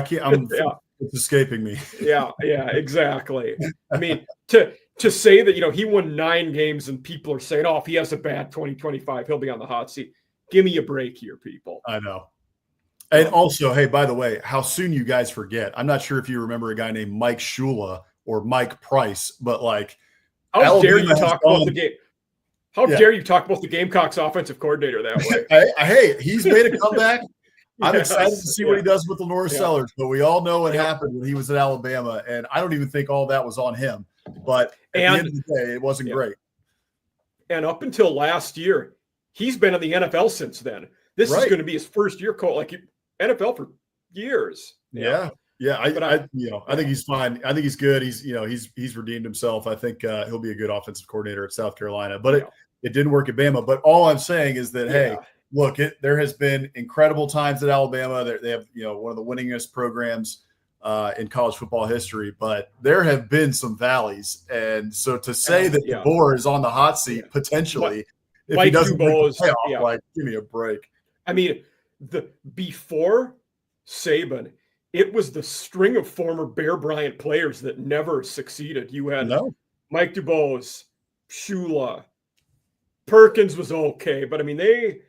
[SPEAKER 2] It's escaping me.
[SPEAKER 1] Yeah, exactly. I mean, to say that, he won 9 games and people are saying, if he has a bad 2025, he'll be on the hot seat. Give me a break here, people.
[SPEAKER 2] I know. And also, hey, by the way, how soon you guys forget. I'm not sure if you remember a guy named Mike Shula or Mike Price, but
[SPEAKER 1] how dare you talk about the game? How dare you talk about the Gamecocks offensive coordinator that way?
[SPEAKER 2] Hey, he's made a comeback. I'm excited to see what he does with Lenore Sellers, but we all know what happened when he was at Alabama, and I don't even think all that was on him. But at the end of the day, it wasn't great.
[SPEAKER 1] And up until last year, he's been in the NFL since then. This is going to be his first year coach, NFL for years.
[SPEAKER 2] Yeah. I think he's fine. I think he's good. He's redeemed himself. I think he'll be a good offensive coordinator at South Carolina. But it didn't work at Bama. But all I'm saying is that hey, look, there has been incredible times at Alabama. They have, one of the winningest programs in college football history, but there have been some valleys. And so to say that DeBoer is on the hot seat potentially, if he doesn't make the playoff, like, give me a break.
[SPEAKER 1] I mean, before Saban, it was the string of former Bear Bryant players that never succeeded. You had Mike DuBose, Shula, Perkins was okay, but I mean they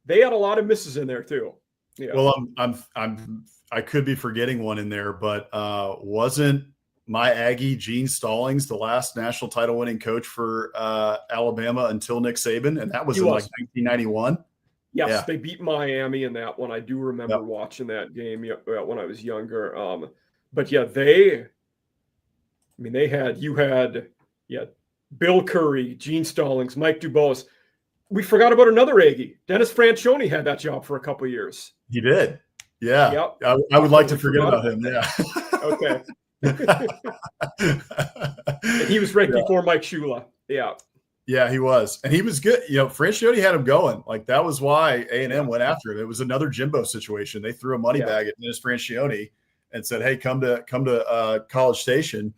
[SPEAKER 1] had a lot of misses in there too. Yeah.
[SPEAKER 2] Well, I could be forgetting one in there, but wasn't my Aggie Gene Stallings the last national title winning coach for Alabama until Nick Saban, and that was in like 1991.
[SPEAKER 1] Yes, they beat Miami in that one. I do remember watching that game when I was younger. But yeah, you had Bill Curry, Gene Stallings, Mike DuBose. We forgot about another Aggie. Dennis Franchione had that job for a couple of years.
[SPEAKER 2] He did. Yeah. Yep. I would like to forget about him. Yeah.
[SPEAKER 1] Okay. And he was right before Mike Shula. Yeah.
[SPEAKER 2] Yeah, he was. And he was good. Franchione had him going. Like, that was why A&M went after him. It was another Jimbo situation. They threw a money bag at Dennis Franchione and said, hey, come to College Station.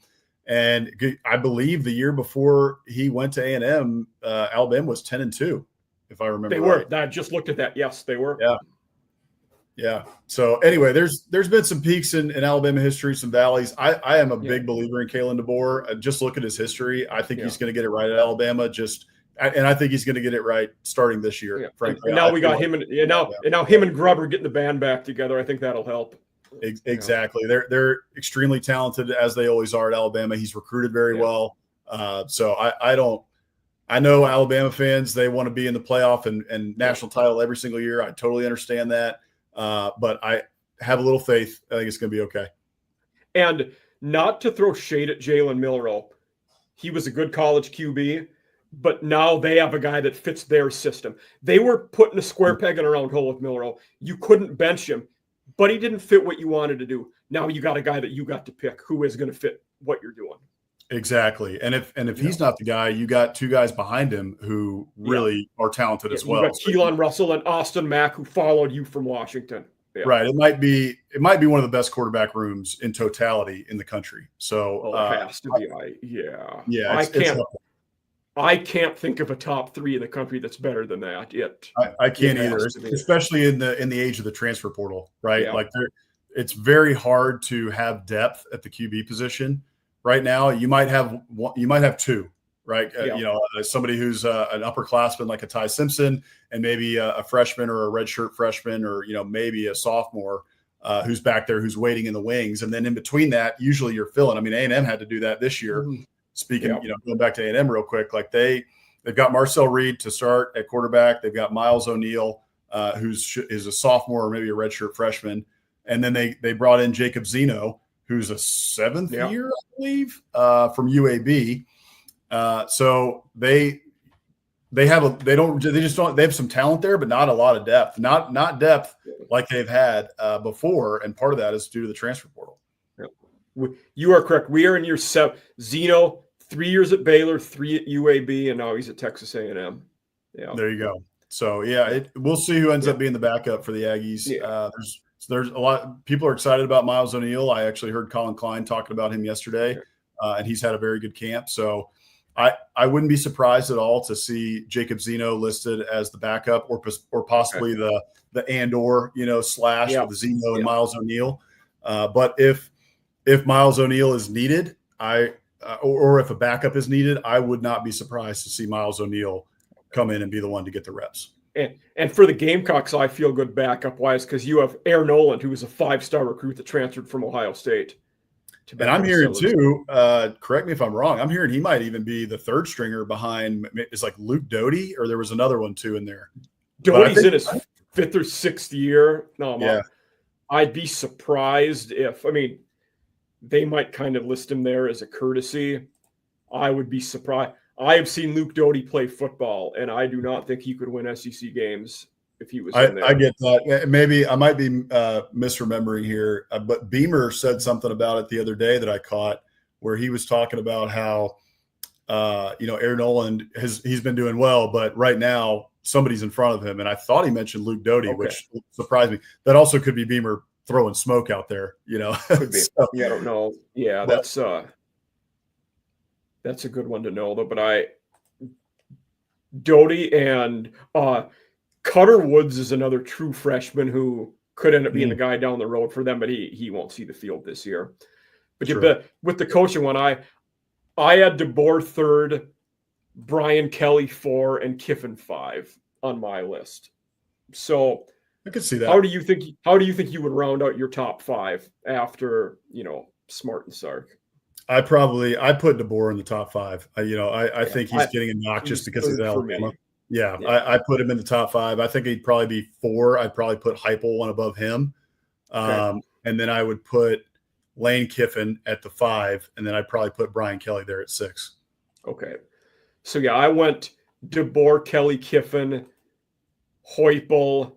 [SPEAKER 2] And I believe the year before he went to A&M, Alabama was 10-2, if I remember right.
[SPEAKER 1] They were. I just looked at that. Yes, they were.
[SPEAKER 2] Yeah. Yeah. So anyway, there's been some peaks in Alabama history, some valleys. I am a big believer in Kalen DeBoer. Just look at his history. I think he's going to get it right at Alabama. And I think he's going to get it right starting this year. Yeah. Frankly,
[SPEAKER 1] and now we got him and now him and Grubb are getting the band back together. I think that'll help.
[SPEAKER 2] Exactly. They're extremely talented, as they always are at Alabama. He's recruited very well. So I know Alabama fans, they want to be in the playoff and national title every single year. I totally understand that. But I have a little faith. I think it's going to be okay.
[SPEAKER 1] And not to throw shade at Jalen Milroe. He was a good college QB, but now they have a guy that fits their system. They were putting a square peg in a round hole with Milroe. You couldn't bench him, but he didn't fit what you wanted to do. Now you got a guy that you got to pick who is going to fit what you're doing.
[SPEAKER 2] Exactly. And if he's not the guy, you got two guys behind him who really are talented as well.
[SPEAKER 1] You got Keelan Russell and Austin Mack, who followed you from Washington. Yeah.
[SPEAKER 2] Right. It might be one of the best quarterback rooms in totality in the country. So
[SPEAKER 1] it has to be. I can't think of a top three in the country that's better than that.
[SPEAKER 2] I can't either, especially in the age of the transfer portal, right? Yeah. Like it's very hard to have depth at the QB position. Right now, you might have two, right? Somebody who's an upperclassman like a Ty Simpson, and maybe a freshman or a redshirt freshman, or maybe a sophomore who's back there who's waiting in the wings. And then in between that, usually you're filling. I mean, A&M had to do that this year. Mm-hmm. Speaking, going back to A&M real quick, like they've got Marcel Reed to start at quarterback. They've got Miles O'Neill, who's a sophomore or maybe a redshirt freshman, and then they brought in Jacob Zeno, who's a seventh year, I believe, from UAB. So they have some talent there, but not a lot of depth, not depth like they've had before. And part of that is due to the transfer portal.
[SPEAKER 1] Yeah. You are correct. We are in year 7. Zeno, 3 years at Baylor, 3 at UAB, and now he's at Texas A&M. Yeah.
[SPEAKER 2] There you go. So we'll see who ends up being the backup for the Aggies. Yeah. There's a lot. People are excited about Miles O'Neill. I actually heard Colin Klein talking about him yesterday, and he's had a very good camp. So I wouldn't be surprised at all to see Jacob Zeno listed as the backup, or possibly the and/or slash with Zeno and Miles O'Neill. But if Miles O'Neill is needed, or if a backup is needed, I would not be surprised to see Miles O'Neill come in and be the one to get the reps.
[SPEAKER 1] And for the Gamecocks, I feel good backup-wise because you have Air Noland, who was a 5-star recruit that transferred from Ohio State.
[SPEAKER 2] And I'm hearing too, correct me if I'm wrong, I'm hearing he might even be the third stringer behind, it's like Luke Doty, or there was another one too in there.
[SPEAKER 1] Doty's in his 5th or 6th year. No, I'd be surprised they might kind of list him there as a courtesy. I would be surprised. I have seen Luke Doty play football, and I do not think he could win SEC games if he was in there.
[SPEAKER 2] I get that. Maybe I might be misremembering here, but Beamer said something about it the other day that I caught, where he was talking about how Aaron Noland he's been doing well, but right now somebody's in front of him. And I thought he mentioned Luke Doty, which surprised me. That also could be Beamer throwing smoke out there,
[SPEAKER 1] Could be. So, I don't know. Yeah, that's a good one to know though. But Doty and Cutter Woods is another true freshman who could end up being the guy down the road for them, but he won't see the field this year. But with the coaching one, I had DeBoer 3rd, Brian Kelly 4, and Kiffin 5 on my list. So
[SPEAKER 2] I could see that.
[SPEAKER 1] How do you think you would round out your top 5 after Smart and Sark?
[SPEAKER 2] I put DeBoer in the top 5. I think he's getting a knock just because he's Alabama. Yeah, I put him in the top 5. I think he'd probably be 4. I'd probably put Heupel one above him. And then I would put Lane Kiffin at the 5, and then I'd probably put Brian Kelly there at 6.
[SPEAKER 1] Okay. So, I went DeBoer, Kelly, Kiffin, Heupel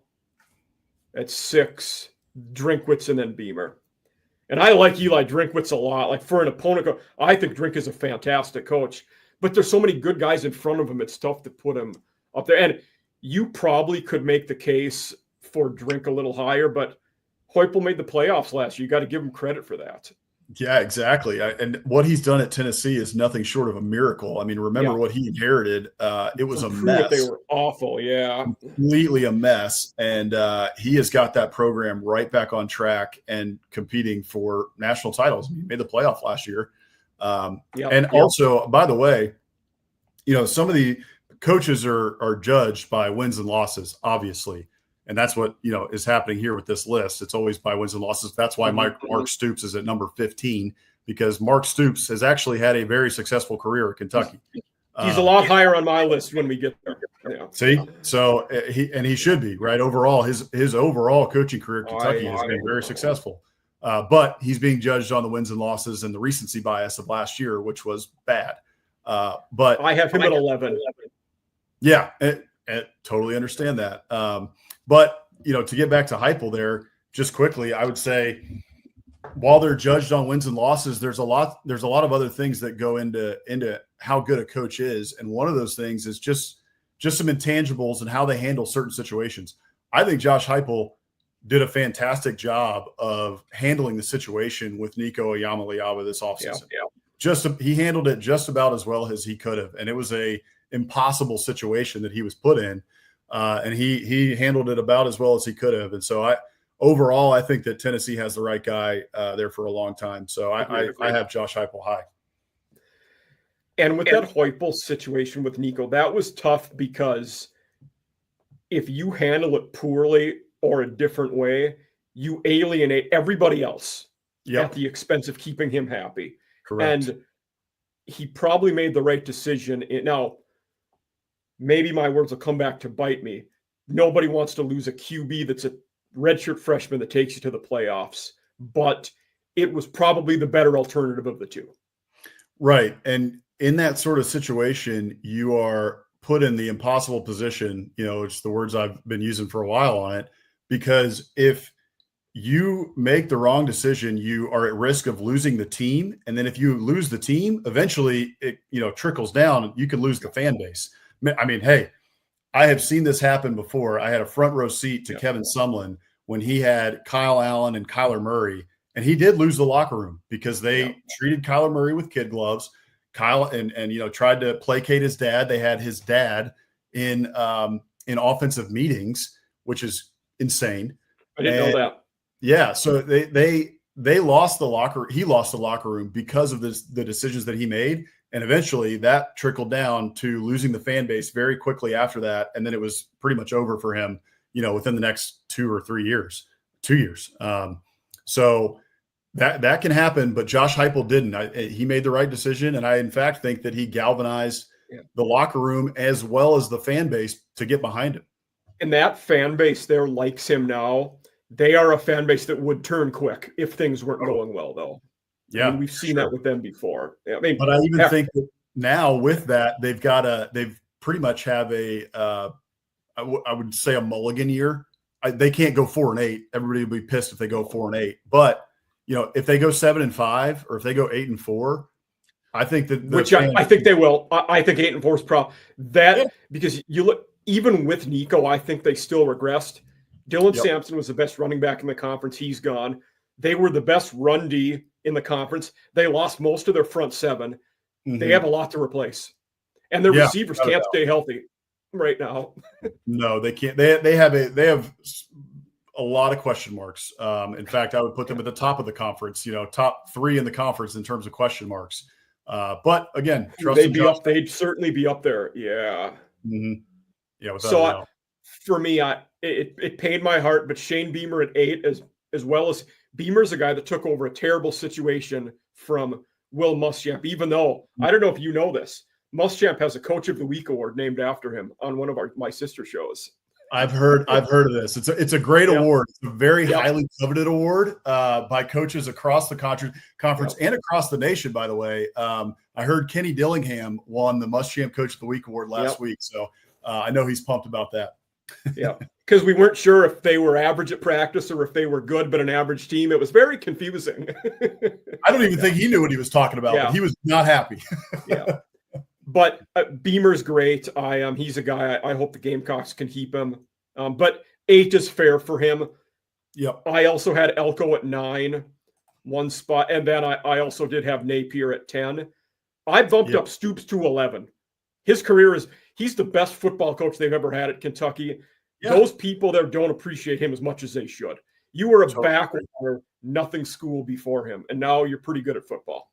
[SPEAKER 1] at 6, Drinkwitz, and then Beamer. And I like Eli Drinkwitz a lot. Like for an opponent, I think Drink is a fantastic coach, but there's so many good guys in front of him, it's tough to put him up there. And you probably could make the case for Drink a little higher, but Heupel made the playoffs last year. You got to give him credit for that.
[SPEAKER 2] Yeah, exactly. And what he's done at Tennessee is nothing short of a miracle. I mean, remember what he inherited. It was a mess.
[SPEAKER 1] They were awful, yeah.
[SPEAKER 2] Completely a mess. And he has got that program right back on track and competing for national titles. He made the playoff last year. Also, by the way, some of the coaches are judged by wins and losses, obviously. And that's what, is happening here with this list. It's always by wins and losses. That's why Mark Stoops is at number 15, because Mark Stoops has actually had a very successful career at Kentucky.
[SPEAKER 1] He's a lot higher on my list when we get there. Yeah.
[SPEAKER 2] See? So he should be, right? Overall, his overall coaching career at Kentucky has been very successful. But he's being judged on the wins and losses and the recency bias of last year, which was bad. But
[SPEAKER 1] I have him at 11.
[SPEAKER 2] Yeah, I totally understand that. But, to get back to Heupel there, just quickly, I would say while they're judged on wins and losses, there's a lot of other things that go into how good a coach is. And one of those things is just some intangibles and how they handle certain situations. I think Josh Heupel did a fantastic job of handling the situation with Nico Iamaleava this offseason. He handled it just about as well as he could have. And it was a impossible situation that he was put in. And he handled it about as well as he could have. And so overall, I think that Tennessee has the right guy there for a long time. So I have Josh Heupel high.
[SPEAKER 1] And with that Heupel situation with Nico, that was tough because if you handle it poorly or a different way, you alienate everybody else at the expense of keeping him happy.
[SPEAKER 2] Correct.
[SPEAKER 1] And he probably made the right decision. Now, maybe my words will come back to bite me. Nobody wants to lose a QB that's a redshirt freshman that takes you to the playoffs, but it was probably the better alternative of the two.
[SPEAKER 2] Right. And in that sort of situation, you are put in the impossible position, it's the words I've been using for a while on it, because if you make the wrong decision, you are at risk of losing the team. And then if you lose the team, eventually it, trickles down. You can lose the fan base. I mean, hey, I have seen this happen before. I had a front row seat to Kevin Sumlin when he had Kyle Allen and Kyler Murray, and he did lose the locker room because they treated Kyler Murray with kid gloves. Kyle and tried to placate his dad. They had his dad in offensive meetings, which is insane.
[SPEAKER 1] I didn't know that.
[SPEAKER 2] Yeah, so they lost the locker. He lost the locker room because of the decisions that he made. And eventually that trickled down to losing the fan base very quickly after that. And then it was pretty much over for him, within the next 2 or 3 years, 2 years. So that can happen, but Josh Heupel didn't. He made the right decision. And I, in fact, think that he galvanized the locker room as well as the fan base to get behind him.
[SPEAKER 1] And that fan base there likes him now. They are a fan base that would turn quick if things weren't going well, though.
[SPEAKER 2] Yeah,
[SPEAKER 1] I mean, we've seen that with them before. I mean,
[SPEAKER 2] but I even think that now with that, they've pretty much have I would say a mulligan year. They can't go 4-8. Everybody will be pissed if they go 4-8. But if they go 7-5 or if they go 8-4, I think that
[SPEAKER 1] which I think they will. I think 8-4 is probably that because you look even with Nico, I think they still regressed. Dylan Sampson was the best running back in the conference. He's gone. They were the best run D in the conference. They lost most of their front seven. They have a lot to replace, and their receivers can't stay healthy right now.
[SPEAKER 2] No, they can't. They have a lot of question marks. In fact, I would put them at the top of the conference. Top 3 in the conference in terms of question marks. But again,
[SPEAKER 1] they'd certainly be up there. Yeah.
[SPEAKER 2] Mm-hmm. Yeah.
[SPEAKER 1] So for me, it pained my heart. But Shane Beamer at 8, as well as Beamer's a guy that took over a terrible situation from Will Muschamp. Even though I don't know if you know this, Muschamp has a Coach of the Week award named after him on one of my sister shows.
[SPEAKER 2] I've heard of this. It's a great award. It's a very highly coveted award by coaches across the conference and across the nation. By the way, I heard Kenny Dillingham won the Muschamp Coach of the Week award last week, so I know he's pumped about that.
[SPEAKER 1] Yeah, because we weren't sure if they were average at practice or if they were good but an average team. It was very confusing.
[SPEAKER 2] I don't even think he knew what he was talking about. But he was not happy.
[SPEAKER 1] But Beamer's great. He's a guy I hope the Gamecocks can keep him. But 8 is fair for him.
[SPEAKER 2] Yep.
[SPEAKER 1] I also had Elko at 9, one spot, and then I also did have Napier at 10. I bumped up Stoops to 11. His career he's the best football coach they've ever had at Kentucky. Yeah. Those people there don't appreciate him as much as they should. You were a backwater, nothing school before him, and now you're pretty good at football.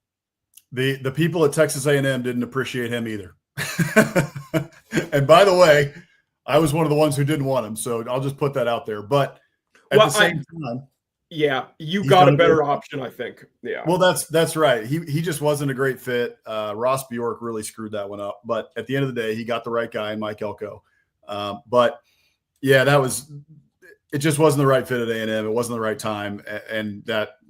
[SPEAKER 2] The people at Texas A&M didn't appreciate him either. And by the way, I was one of the ones who didn't want him, so I'll just put that out there. But at the same time,
[SPEAKER 1] you got a better option, I think. Yeah.
[SPEAKER 2] Well, that's right. He just wasn't a great fit. Ross Bjork really screwed that one up. But at the end of the day, he got the right guy, Mike Elko. But it just wasn't the right fit at A&M. It wasn't the right time, and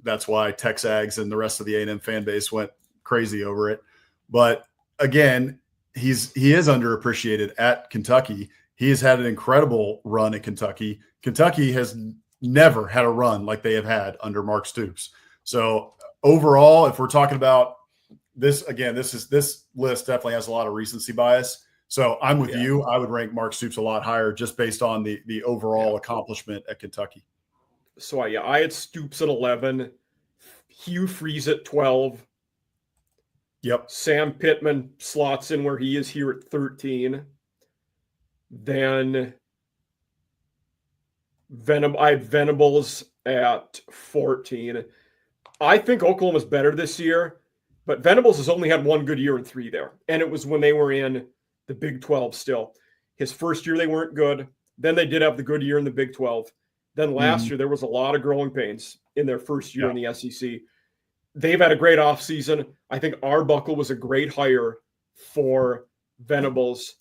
[SPEAKER 2] that's why Tex Ags and the rest of the A&M fan base went crazy over it. But again, he is underappreciated at Kentucky. He has had an incredible run at Kentucky. Kentucky has never had a run like they have had under Mark Stoops. So overall, if we're talking about this, again, this list definitely has a lot of recency bias. So I'm with you. I would rank Mark Stoops a lot higher just based on the overall accomplishment at Kentucky.
[SPEAKER 1] So I had Stoops at 11, Hugh Freeze at 12.
[SPEAKER 2] Yep.
[SPEAKER 1] Sam Pittman slots in where he is here at 13. Then I had Venables at 14. I think Oklahoma's better this year, but Venables has only had one good year in 3 there. And it was when they were in the Big 12 still. His first year, they weren't good. Then they did have the good year in the Big 12. Then last year, there was a lot of growing pains in their first year in the SEC. They've had a great offseason. I think Arbuckle was a great hire for Venables,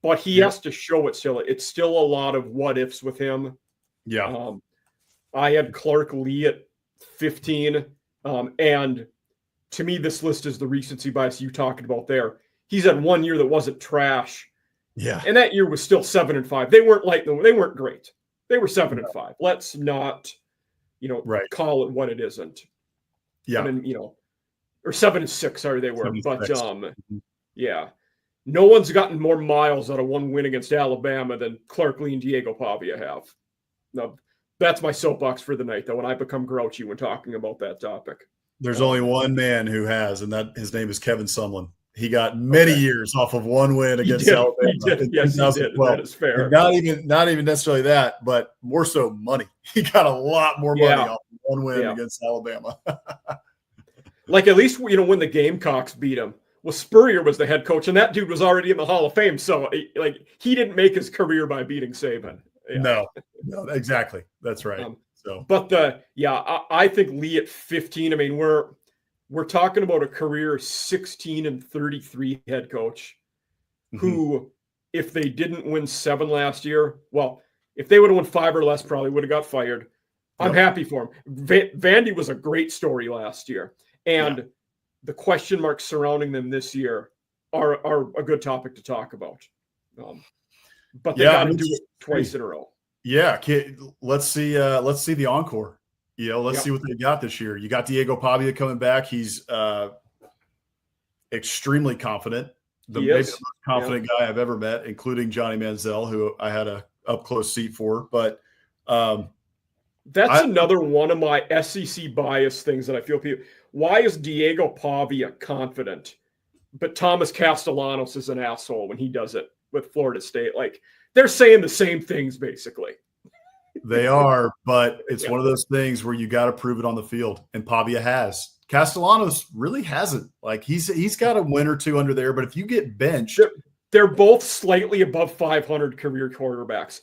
[SPEAKER 1] but he has to show it still. It's still a lot of what ifs with him.
[SPEAKER 2] Yeah.
[SPEAKER 1] I had Clark Lee at 15. And to me, this list is the recency bias you talked about there. He's had one year that wasn't trash.
[SPEAKER 2] Yeah.
[SPEAKER 1] And that year was still 7-5. They weren't great. They were 7-5. Let's not, call it what it isn't.
[SPEAKER 2] Yeah.
[SPEAKER 1] I mean, or 7-6, sorry, they were.
[SPEAKER 2] 7-6.
[SPEAKER 1] But no one's gotten more miles out of one win against Alabama than Clark Lee and Diego Pavia have. Now, that's my soapbox for the night, though, when I become grouchy when talking about that topic.
[SPEAKER 2] There's only one man who has, and his name is Kevin Sumlin. He got many years off of one win against Alabama.
[SPEAKER 1] Yes, he did. That is fair.
[SPEAKER 2] Not even necessarily that, but more so money. He got a lot more money off of one win against Alabama.
[SPEAKER 1] Like at least when the Gamecocks beat him. Well, Spurrier was the head coach, and that dude was already in the Hall of Fame. So he didn't make his career by beating Saban. Yeah.
[SPEAKER 2] No, exactly. That's right.
[SPEAKER 1] But I think Lee at 15. I mean, we're talking about a career 16-33 head coach who, if they didn't win 7 last year, well, if they would have won 5 or less, probably would have got fired. I'm happy for him. Vandy was a great story last year. And the question marks surrounding them this year are a good topic to talk about. But they got to do it twice in a row.
[SPEAKER 2] Yeah. Let's see the encore. Let's see what they got this year. You got Diego Pavia coming back. He's extremely confident. Maybe the most confident guy I've ever met, including Johnny Manziel, who I had a up close seat for. But
[SPEAKER 1] that's another one of my SEC bias things that I feel people. Why is Diego Pavia confident, but Thomas Castellanos is an asshole when he does it with Florida State? Like, they're saying the same things basically.
[SPEAKER 2] They are, but it's one of those things where you got to prove it on the field, and Pavia has. Castellanos really hasn't. Like, he's got a win or two under there, but if you get benched,
[SPEAKER 1] they're both slightly above 500 career quarterbacks.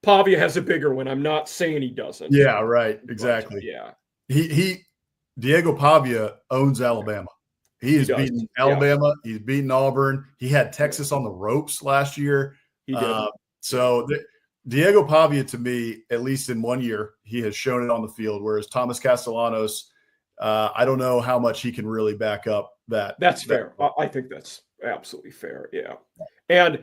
[SPEAKER 1] Pavia has a bigger one. I'm not saying he doesn't.
[SPEAKER 2] Yeah, right. Exactly.
[SPEAKER 1] But,
[SPEAKER 2] Diego Pavia owns Alabama. He has beaten Alabama. Yeah. He's beaten Auburn. He had Texas on the ropes last year.
[SPEAKER 1] He did.
[SPEAKER 2] Diego Pavia, to me, at least in 1 year, he has shown it on the field, whereas Thomas Castellanos, I don't know how much he can really back up that.
[SPEAKER 1] That's fair. I think that's absolutely fair. Yeah. And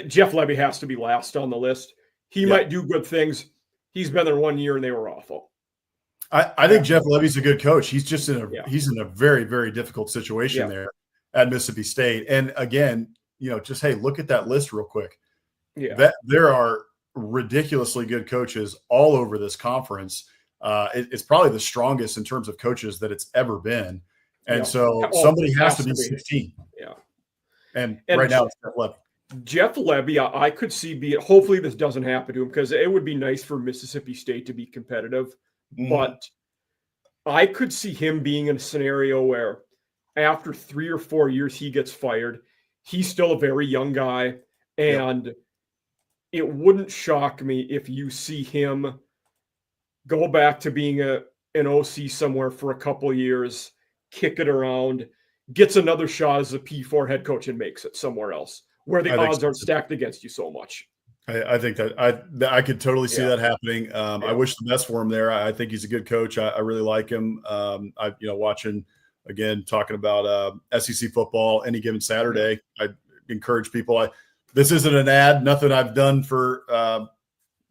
[SPEAKER 1] Jeff Lebby has to be last on the list. He might do good things. He's been there 1 year and they were awful.
[SPEAKER 2] I think Jeff Lebby's a good coach. He's just he's in a very, very difficult situation there at Mississippi State. And again, just, hey, look at that list real quick.
[SPEAKER 1] Yeah.
[SPEAKER 2] There are ridiculously good coaches all over this conference. It's probably the strongest in terms of coaches that it's ever been. And so somebody has to be 16.
[SPEAKER 1] Yeah.
[SPEAKER 2] And right now it's Jeff Lebby.
[SPEAKER 1] Jeff Lebby, I could see hopefully this doesn't happen to him, because it would be nice for Mississippi State to be competitive. But I could see him being in a scenario where after 3 or 4 years he gets fired. He's still a very young guy, and it wouldn't shock me if you see him go back to being an OC somewhere for a couple of years, kick it around, gets another shot as a P4 head coach, and makes it somewhere else where the odds aren't stacked against you so much.
[SPEAKER 2] I think that I could totally see that happening. I wish the best for him there. I think he's a good coach. I really like him. Watching, again, talking about SEC football any given Saturday, I encourage people. This isn't an ad. Nothing I've done for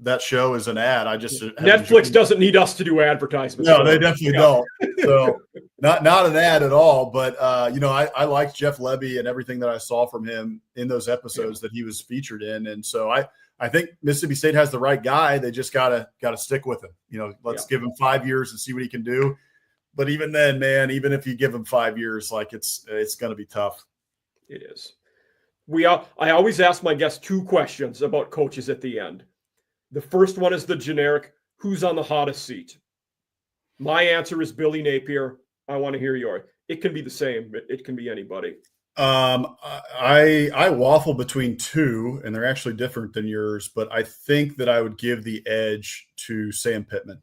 [SPEAKER 2] that show is an ad. I just
[SPEAKER 1] Netflix doesn't need us to do advertisements.
[SPEAKER 2] No, they definitely don't. So not an ad at all. But I liked Jeff Lebby and everything that I saw from him in those episodes that he was featured in. And so I think Mississippi State has the right guy. They just gotta stick with him. Let's give him 5 years and see what he can do. But even then, man, even if you give him 5 years, like it's going to be tough.
[SPEAKER 1] It is. I always ask my guests 2 questions about coaches at the end. The first one is the generic, who's on the hottest seat? My answer is Billy Napier. I want to hear yours. It can be the same. It can be anybody.
[SPEAKER 2] I waffle between 2, and they're actually different than yours, but I think that I would give the edge to Sam Pittman.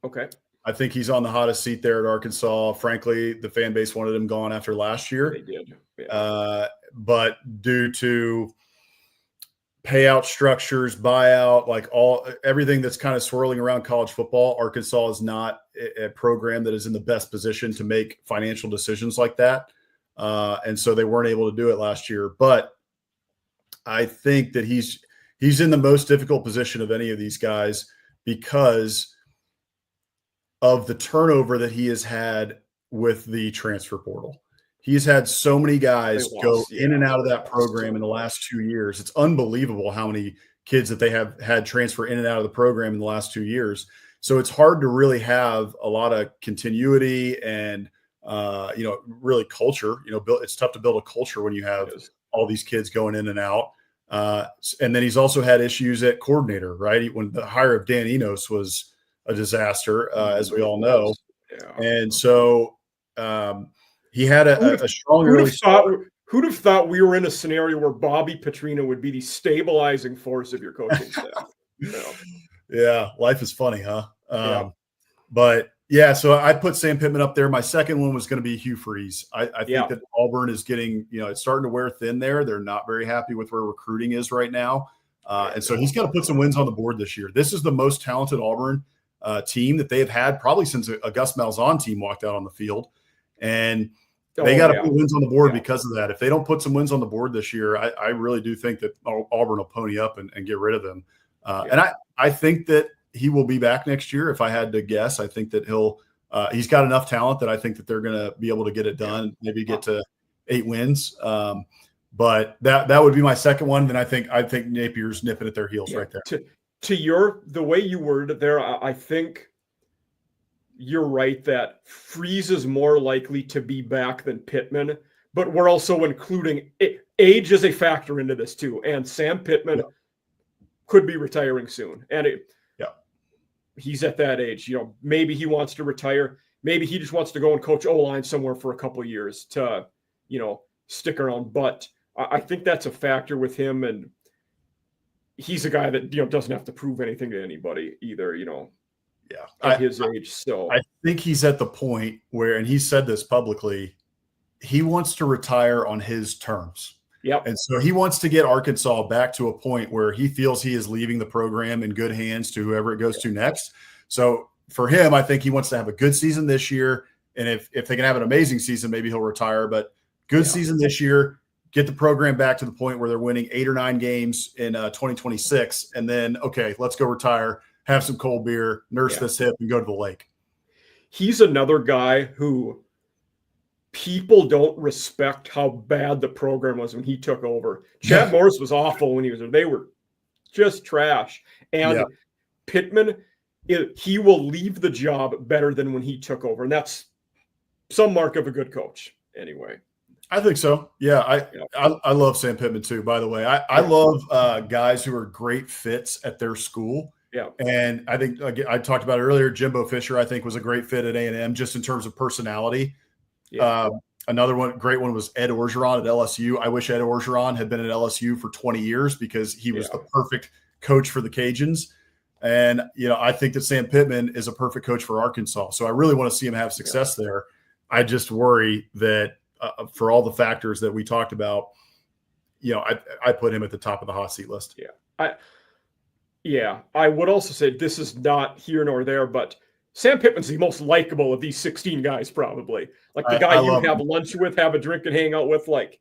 [SPEAKER 1] Okay.
[SPEAKER 2] I think he's on the hottest seat there at Arkansas. Frankly, the fan base wanted him gone after last year.
[SPEAKER 1] They did. Yeah.
[SPEAKER 2] But due to payout structures, buyout, like everything that's kind of swirling around college football, Arkansas is not a program that is in the best position to make financial decisions like that. And so they weren't able to do it last year. But I think that he's in the most difficult position of any of these guys because of the turnover that he has had with the transfer portal. He's had so many guys go in and out of that program in the last 2 years. It's unbelievable how many kids that they have had transfer in and out of the program in the last 2 years. So it's hard to really have a lot of continuity and, really culture. It's tough to build a culture when you have all these kids going in and out. And then he's also had issues at coordinator, right? When the hire of Dan Enos was a disaster, as we all know.
[SPEAKER 1] Yeah.
[SPEAKER 2] And so he had a strong early start.
[SPEAKER 1] Who'd have thought we were in a scenario where Bobby Petrino would be the stabilizing force of your coaching staff?
[SPEAKER 2] Yeah, life is funny, huh? But yeah, so I put Sam Pittman up there. My second one was going to be Hugh Freeze. I think that Auburn is getting, it's starting to wear thin there. They're not very happy with where recruiting is right now. And so he's got to put some wins on the board this year. This is the most talented Auburn team that they have had probably since a Gus Malzahn team walked out on the field. And they got to put wins on the board because of that. If they don't put some wins on the board this year, I really do think that Auburn will pony up and get rid of them. And I think that he will be back next year. If I had to guess, I think that he's got enough talent that I think that they're going to be able to get it done, maybe get to 8 wins. But that would be my second one. Then I think Napier's nipping at their heels right there.
[SPEAKER 1] To the way you worded it there, I think you're right that Freeze is more likely to be back than Pittman, but we're also including age as a factor into this too. And Sam Pittman could be retiring soon. And he's at that age, maybe he wants to retire. Maybe he just wants to go and coach O-line somewhere for a couple of years to, stick around. But I think that's a factor with him. And he's a guy that, doesn't have to prove anything to anybody either, at his age. So
[SPEAKER 2] I think he's at the point where, and he said this publicly, he wants to retire on his terms.
[SPEAKER 1] Yep.
[SPEAKER 2] And so he wants to get Arkansas back to a point where he feels he is leaving the program in good hands to whoever it goes to next. So for him, I think he wants to have a good season this year. And if they can have an amazing season, maybe he'll retire. But good season this year, get the program back to the point where they're winning 8 or 9 games in 2026. And then, okay, let's go retire, have some cold beer, nurse this hip, and go to the lake. He's
[SPEAKER 1] another guy who people don't respect how bad the program was when he took over. Chad Morris was awful when he was there. They were just trash. And Pittman, he will leave the job better than when he took over. And that's some mark of a good coach anyway.
[SPEAKER 2] I think so. Yeah. I love Sam Pittman too, by the way. I love guys who are great fits at their school.
[SPEAKER 1] Yeah.
[SPEAKER 2] And I think I talked about it earlier, Jimbo Fisher, I think was a great fit at A&M just in terms of personality.
[SPEAKER 1] Yeah.
[SPEAKER 2] Another great one was Ed Orgeron at LSU. I wish Ed Orgeron had been at LSU for 20 years because he was the perfect coach for the Cajuns. And, I think that Sam Pittman is a perfect coach for Arkansas. So I really want to see him have success there. I just worry that for all the factors that we talked about, I put him at the top of the hot seat list.
[SPEAKER 1] I would also say this is not here nor there, but Sam Pittman's the most likable of these 16 guys, probably. Like the guy you have lunch with, have a drink and hang out with. Like,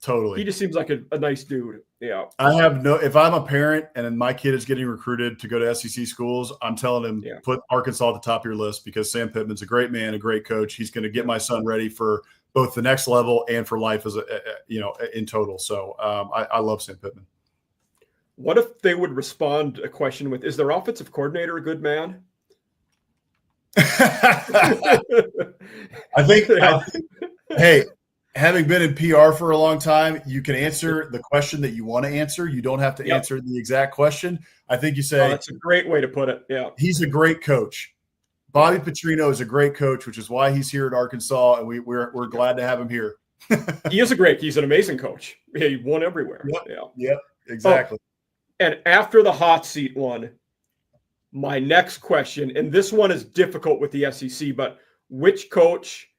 [SPEAKER 2] totally.
[SPEAKER 1] He just seems like a nice dude. Yeah.
[SPEAKER 2] If I'm a parent and my kid is getting recruited to go to SEC schools, I'm telling him, put Arkansas at the top of your list because Sam Pittman's a great man, a great coach. He's going to get my son ready for both the next level and for life as in total. So I love Sam Pittman.
[SPEAKER 1] What if they would respond a question with, is their offensive coordinator a good man?
[SPEAKER 2] I think, hey, having been in PR for a long time, you can answer the question that you want to answer. You don't have to answer the exact question. I think you say,
[SPEAKER 1] that's a great way to put it. Yeah.
[SPEAKER 2] He's a great coach. Bobby Petrino is a great coach, which is why he's here at Arkansas. And we're glad to have him here.
[SPEAKER 1] He's an amazing coach. He won everywhere.
[SPEAKER 2] Yep. Exactly.
[SPEAKER 1] And after the hot seat one, my next question, and this one is difficult with the SEC, but which coach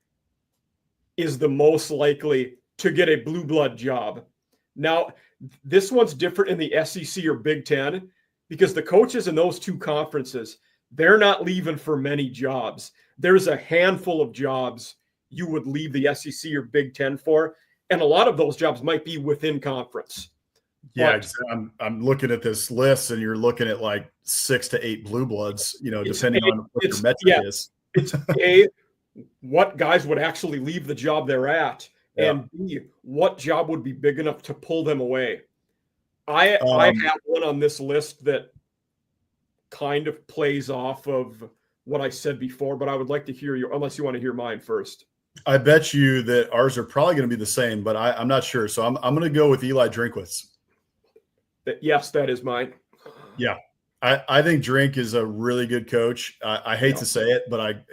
[SPEAKER 1] is the most likely to get a blue blood job? Now, this one's different in the SEC or Big Ten because the coaches in those two conferences, they're not leaving for many jobs. There's a handful of jobs you would leave the SEC or Big Ten for, and a lot of those jobs might be within conference.
[SPEAKER 2] Yeah, I'm looking at this list, and you're looking at like 6 to 8 blue bloods, depending on what your metric is.
[SPEAKER 1] It's what guys would actually leave the job they're at, and B, what job would be big enough to pull them away. I have one on this list that kind of plays off of what I said before, but I would like to hear unless you want to hear mine first.
[SPEAKER 2] I bet you that ours are probably going to be the same, but I'm not sure. So I'm going to go with Eli Drinkwitz.
[SPEAKER 1] Yes, that is mine.
[SPEAKER 2] Yeah. I think Drink is a really good coach. I hate to say it, but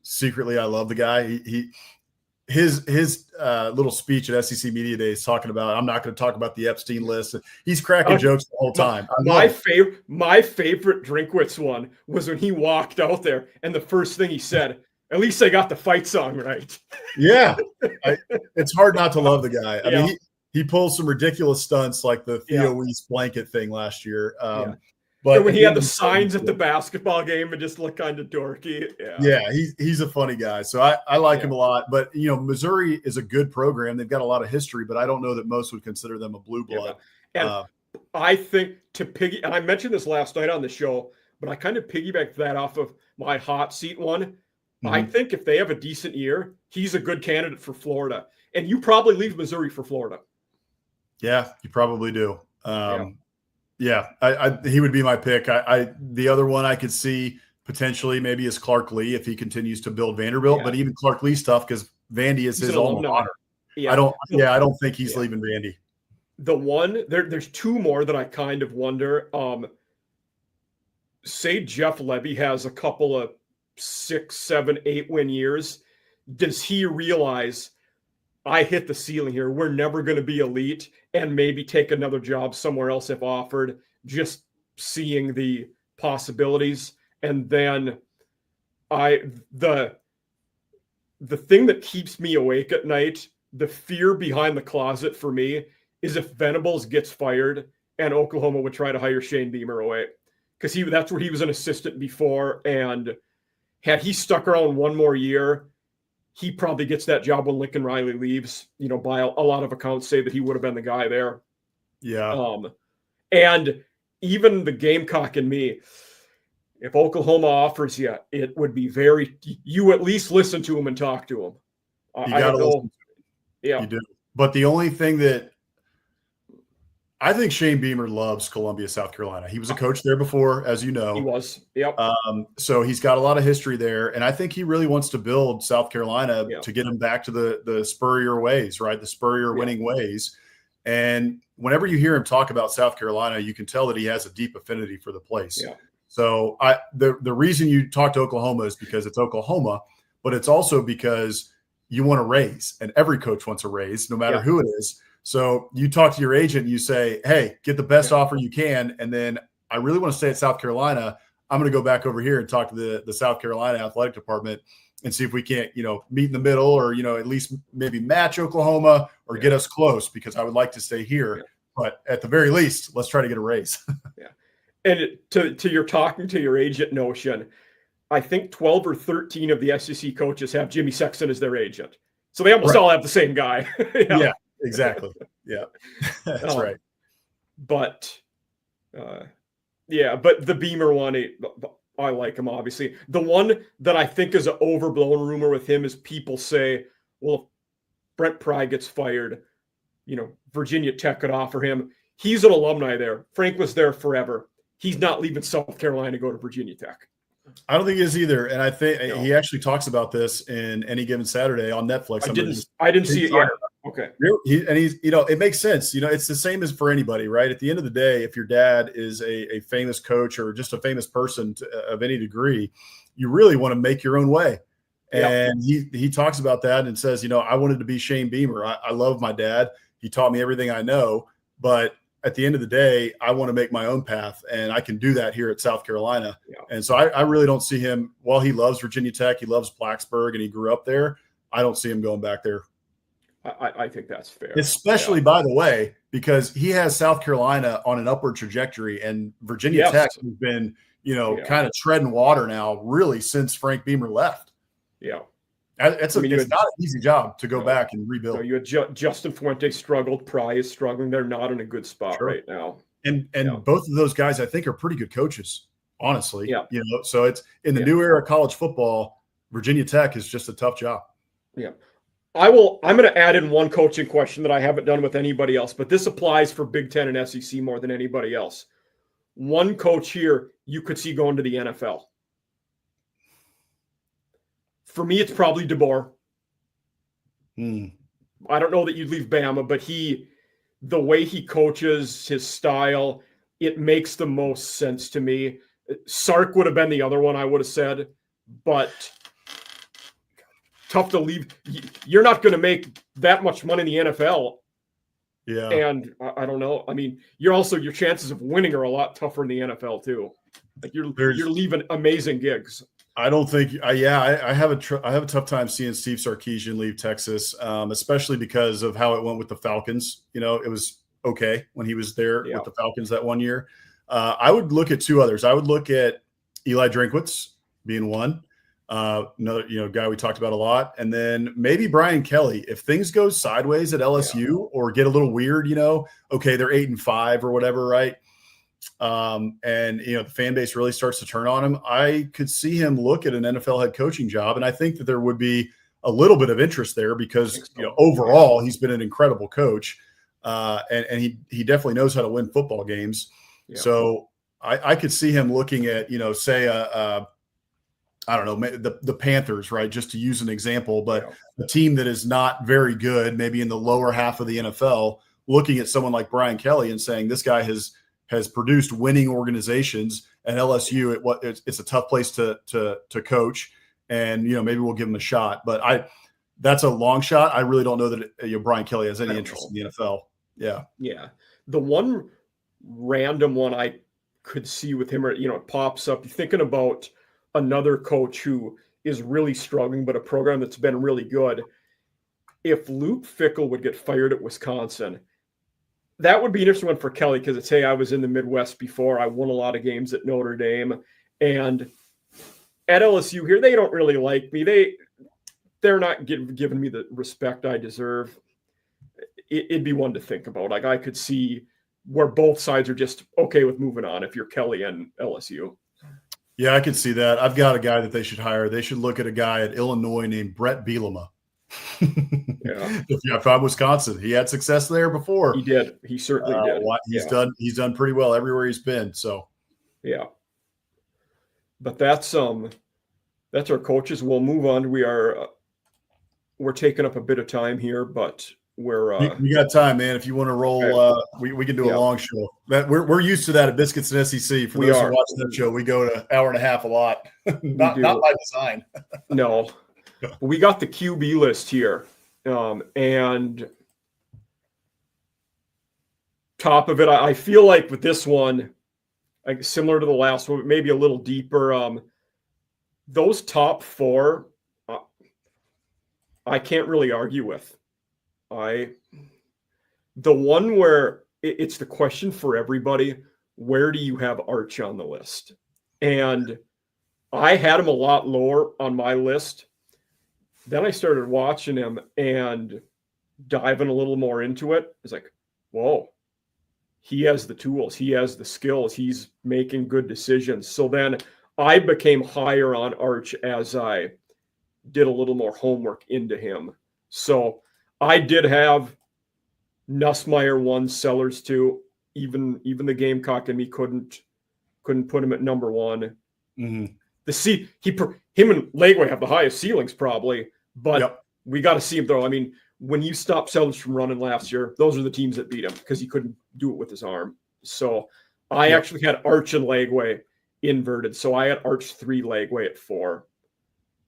[SPEAKER 2] secretly I love the guy. His little speech at SEC Media Days talking about, I'm not going to talk about the Epstein list. He's cracking jokes the whole time.
[SPEAKER 1] My favorite Drinkwitz one was when he walked out there and the first thing he said, at least I got the fight song right.
[SPEAKER 2] Yeah. It's hard not to love the guy. I mean, he pulls some ridiculous stunts like the Theo Weiss blanket thing last year.
[SPEAKER 1] But when he had the signs at the basketball game and just looked kind of dorky.
[SPEAKER 2] Yeah, he's a funny guy. So I like him a lot. But, Missouri is a good program. They've got a lot of history, but I don't know that most would consider them a blue blood.
[SPEAKER 1] And I think and I mentioned this last night on the show, but I kind of piggybacked that off of my hot seat one. Mm-hmm. I think if they have a decent year, he's a good candidate for Florida. And you probably leave Missouri for Florida.
[SPEAKER 2] Yeah, you probably do. He would be my pick. The other one I could see potentially maybe is Clark Lee if he continues to build Vanderbilt, but even Clark Lee's tough because Vandy is his alma mater. I don't think he's leaving Vandy.
[SPEAKER 1] The one there's two more that I kind of wonder. Say Jeff Levy has a couple of 6, 7, 8 win years. Does he realize I hit the ceiling here? We're never going to be elite, and maybe take another job somewhere else if offered, just seeing the possibilities. And then the thing that keeps me awake at night, the fear behind the closet for me, is if Venables gets fired and Oklahoma would try to hire Shane Beamer away. Because that's where he was an assistant before, and had he stuck around one more year, he probably gets that job when Lincoln Riley leaves. By a lot of accounts say that he would have been the guy there.
[SPEAKER 2] Yeah.
[SPEAKER 1] And even the Gamecock in me, if Oklahoma offers you, it would be you at least listen to him and talk to him.
[SPEAKER 2] You got to listen.
[SPEAKER 1] Yeah,
[SPEAKER 2] you do. But the only thing that I think Shane Beamer loves Columbia, South Carolina. He was a coach there before, as you know.
[SPEAKER 1] He was. Yep.
[SPEAKER 2] So he's got a lot of history there. And I think he really wants to build South Carolina to get him back to the Spurrier ways, right? The Spurrier winning ways. And whenever you hear him talk about South Carolina, you can tell that he has a deep affinity for the place.
[SPEAKER 1] Yeah.
[SPEAKER 2] So the reason you talk to Oklahoma is because it's Oklahoma, but it's also because you want a raise, and every coach wants a raise, no matter who it is. So you talk to your agent and you say, hey, get the best offer you can. And then I really want to stay at South Carolina. I'm going to go back over here and talk to the South Carolina athletic department and see if we can't, meet in the middle, or, at least maybe match Oklahoma or get us close, because I would like to stay here. Yeah. But at the very least, let's try to get a raise.
[SPEAKER 1] Yeah. And to your talking to your agent notion, I think 12 or 13 of the SEC coaches have Jimmy Sexton as their agent. So they almost all have the same guy.
[SPEAKER 2] Yeah, exactly. Yeah, that's right.
[SPEAKER 1] But, but the Beamer one, I like him, obviously. The one that I think is an overblown rumor with him is people say, well, if Brent Pry gets fired, Virginia Tech could offer him. He's an alumni there. Frank was there forever. He's not leaving South Carolina to go to Virginia Tech.
[SPEAKER 2] I don't think he is either. And I think he actually talks about this in Any Given Saturday on Netflix.
[SPEAKER 1] I didn't see it yet. Okay.
[SPEAKER 2] He's, it makes sense. It's the same as for anybody, right? At the end of the day, if your dad is a famous coach or just a famous person of any degree, you really want to make your own way. And he talks about that and says, I wanted to be Shane Beamer. I love my dad. He taught me everything I know, but at the end of the day, I want to make my own path, and I can do that here at South Carolina. Yeah. And so I really don't see him, while he loves Virginia Tech, he loves Blacksburg, and he grew up there, I don't see him going back there.
[SPEAKER 1] I think that's fair.
[SPEAKER 2] Especially, by the way, because he has South Carolina on an upward trajectory, and Virginia Tech has been, kind of treading water now, really, since Frank Beamer left.
[SPEAKER 1] Yeah.
[SPEAKER 2] It's not an easy job to go back and rebuild.
[SPEAKER 1] You had Justin Fuente struggled. Pry is struggling. They're not in a good spot right now.
[SPEAKER 2] And both of those guys, I think, are pretty good coaches, honestly. Yeah. So it's in the new era of college football, Virginia Tech is just a tough job.
[SPEAKER 1] Yeah. I'm going to add in one coaching question that I haven't done with anybody else, but this applies for Big Ten and SEC more than anybody else. One coach here you could see going to the NFL. For me, it's probably DeBoer. I don't know that you'd leave Bama, but the way he coaches, his style, it makes the most sense to me. Sark would have been the other one I would have said, but tough to leave. You're not going to make that much money in the NFL.
[SPEAKER 2] Yeah.
[SPEAKER 1] And I don't know. I mean, your chances of winning are a lot tougher in the NFL too. Like you're leaving amazing gigs.
[SPEAKER 2] I don't think. I have a tough time seeing Steve Sarkisian leave Texas, especially because of how it went with the Falcons. It was okay when he was there with the Falcons that one year. I would look at two others. I would look at Eli Drinkwitz being one, another guy we talked about a lot, and then maybe Brian Kelly. If things go sideways at LSU or get a little weird, okay, they're 8-5 or whatever, right? And the fan base really starts to turn on him. I could see him look at an NFL head coaching job, and I think that there would be a little bit of interest there because overall he's been an incredible coach, and he definitely knows how to win football games. Yeah. So I could see him looking at, say I don't know, the Panthers, right? Just to use an example, but a team that is not very good, maybe in the lower half of the NFL, looking at someone like Brian Kelly and saying this guy has produced winning organizations, and LSU it's a tough place to coach, and maybe we'll give him a shot. But that's a long shot. I really don't know that Brian Kelly has any interest in the NFL. Yeah,
[SPEAKER 1] yeah. The one random one I could see with him, or it pops up. You're thinking about another coach who is really struggling, but a program that's been really good. If Luke Fickell would get fired at Wisconsin, that would be an interesting one for Kelly, because it's, hey, I was in the Midwest before. I won a lot of games at Notre Dame. And at LSU here, they don't really like me. They're not giving me the respect I deserve. It'd be one to think about. Like, I could see where both sides are just okay with moving on if you're Kelly and LSU.
[SPEAKER 2] Yeah, I could see that. I've got a guy that they should hire. They should look at a guy at Illinois named Brett Bielema.
[SPEAKER 1] Yeah.
[SPEAKER 2] If I'm Wisconsin, he had success there before.
[SPEAKER 1] He did. He certainly did.
[SPEAKER 2] He's done pretty well everywhere he's been. So,
[SPEAKER 1] yeah. But that's our coaches. We'll move on. We're taking up a bit of time here, but
[SPEAKER 2] we got time, man. If you want to roll, we can do a long show. We're used to that at Biscuits and SEC. For those who watch that show, we go to hour and a half a lot. not by design.
[SPEAKER 1] No, we got the QB list here, and top of it, I feel like with this one, like similar to the last one, but maybe a little deeper. Those top four, I can't really argue with. The one where it's the question for everybody, where do you have Arch on the list? And I had him a lot lower on my list. Then I started watching him and diving a little more into it. It's like, whoa, he has the tools. He has the skills. He's making good decisions. So then I became higher on Arch as I did a little more homework into him. So I did have Nussmeier 1, Sellers 2. Even the Gamecock and me couldn't put him at number 1.
[SPEAKER 2] Mm-hmm.
[SPEAKER 1] Him and Legway have the highest ceilings probably, but we got to see him though. I mean, when you stopped Sellers from running last year, those are the teams that beat him because he couldn't do it with his arm. So I actually had Arch and Legway inverted. So I had Arch 3, Legway at 4.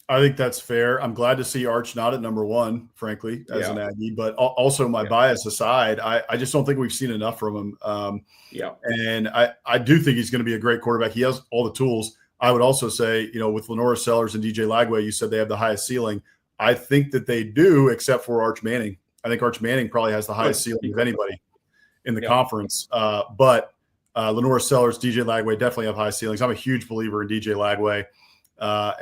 [SPEAKER 2] I think that's fair. I'm glad to see Arch not at number 1, frankly, as an Aggie. But also, my bias aside, I just don't think we've seen enough from him. And I do think he's going to be a great quarterback. He has all the tools. I would also say, with Lenora Sellers and DJ Lagway, you said they have the highest ceiling. I think that they do, except for Arch Manning. I think Arch Manning probably has the highest ceiling of anybody in the conference. But Lenora Sellers, DJ Lagway definitely have high ceilings. I'm a huge believer in DJ Lagway.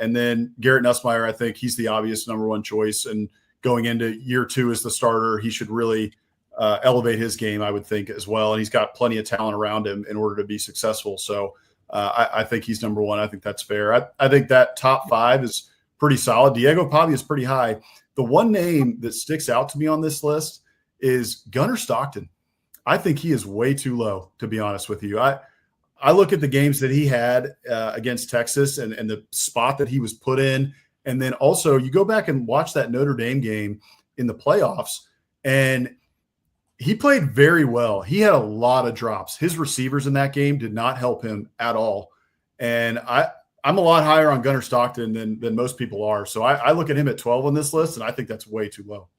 [SPEAKER 2] And then Garrett Nussmeier, I think he's the obvious number 1 choice. And going into year 2 as the starter, he should really elevate his game, I would think, as well. And he's got plenty of talent around him in order to be successful. So I think he's number 1. I think that's fair. I think that top 5 is pretty solid. Diego Pavia is pretty high. The one name that sticks out to me on this list is Gunnar Stockton. I think he is way too low, to be honest with you. I look at the games that he had against Texas and the spot that he was put in. And then also you go back and watch that Notre Dame game in the playoffs, and he played very well. He had a lot of drops. His receivers in that game did not help him at all. And I'm a lot higher on Gunnar Stockton than most people are. So I look at him at 12 on this list, and I think that's way too low.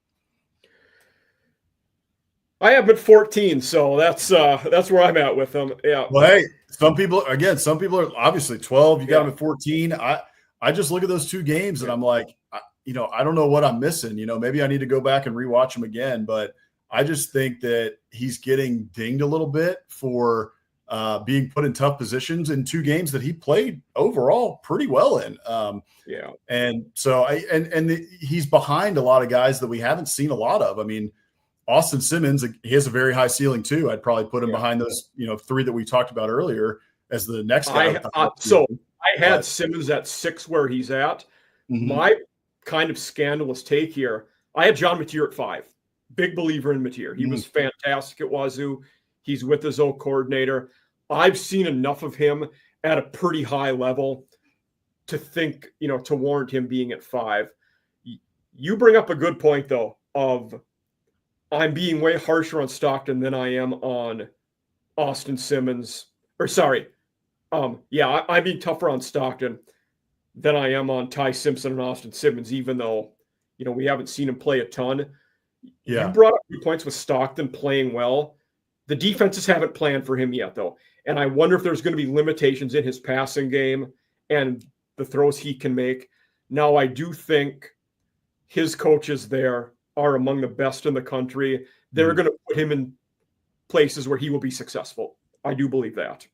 [SPEAKER 1] I have him at 14, so that's where I'm at with him. Yeah.
[SPEAKER 2] Well, hey, some people are obviously 12. You got him at 14. I just look at those 2 games and I'm like, I don't know what I'm missing. Maybe I need to go back and rewatch him again. But I just think that he's getting dinged a little bit for being put in tough positions in 2 games that he played overall pretty well in. And so he's behind a lot of guys that we haven't seen a lot of. I mean, Austin Simmons, he has a very high ceiling too. I'd probably put him behind those, 3 that we talked about earlier as the next guy.
[SPEAKER 1] I had Simmons at 6 where he's at. Mm-hmm. My kind of scandalous take here. I had John Mateer at 5. Big believer in Mateer. He was fantastic at Wazoo. He's with his old coordinator. I've seen enough of him at a pretty high level to think, to warrant him being at 5. You bring up a good point, though, of I'm being way harsher on Stockton than I am on Austin Simmons. I'm being tougher on Stockton than I am on Ty Simpson and Austin Simmons, even though, we haven't seen him play a ton.
[SPEAKER 2] Yeah.
[SPEAKER 1] You brought up 2 points with Stockton playing well. The defenses haven't planned for him yet, though. And I wonder if there's going to be limitations in his passing game and the throws he can make. Now, I do think his coaches there are among the best in the country. They're going to put him in places where he will be successful. I do believe that.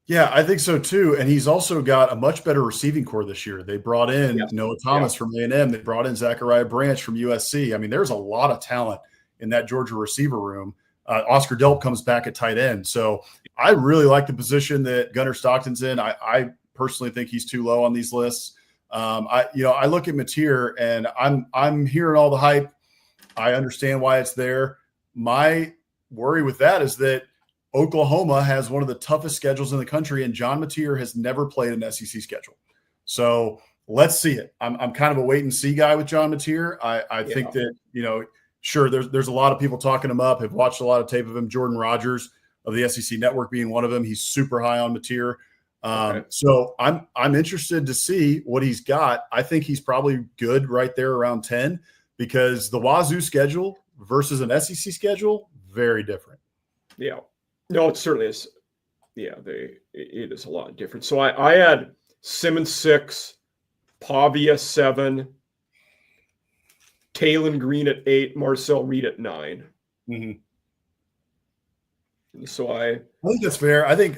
[SPEAKER 2] Yeah, I think so too. And he's also got a much better receiving core this year. They brought in Noah Thomas from A&M. They brought in Zachariah Branch from USC. I mean, there's a lot of talent in that Georgia receiver room. Oscar Delp comes back at tight end. So I really like the position that Gunnar Stockton's in. I personally think he's too low on these lists. I look at Mateer and I'm hearing all the hype. I understand why it's there. My worry with that is that Oklahoma has one of the toughest schedules in the country, and John Mateer has never played an SEC schedule. So let's see it. I'm kind of a wait and see guy with John Mateer. I think that, sure, there's a lot of people talking him up, have watched a lot of tape of him. Jordan Rogers of the SEC Network being one of them. He's super high on Mateer. So I'm interested to see what he's got. I think he's probably good right there around 10 because the Wazoo schedule versus an SEC schedule, very different.
[SPEAKER 1] Yeah. No, it certainly is. Yeah, it is a lot different. So I had Simmons 6, Pavia 7, Taylon Green at 8, Marcel Reed at 9.
[SPEAKER 2] Mm-hmm.
[SPEAKER 1] So I
[SPEAKER 2] think that's fair. I think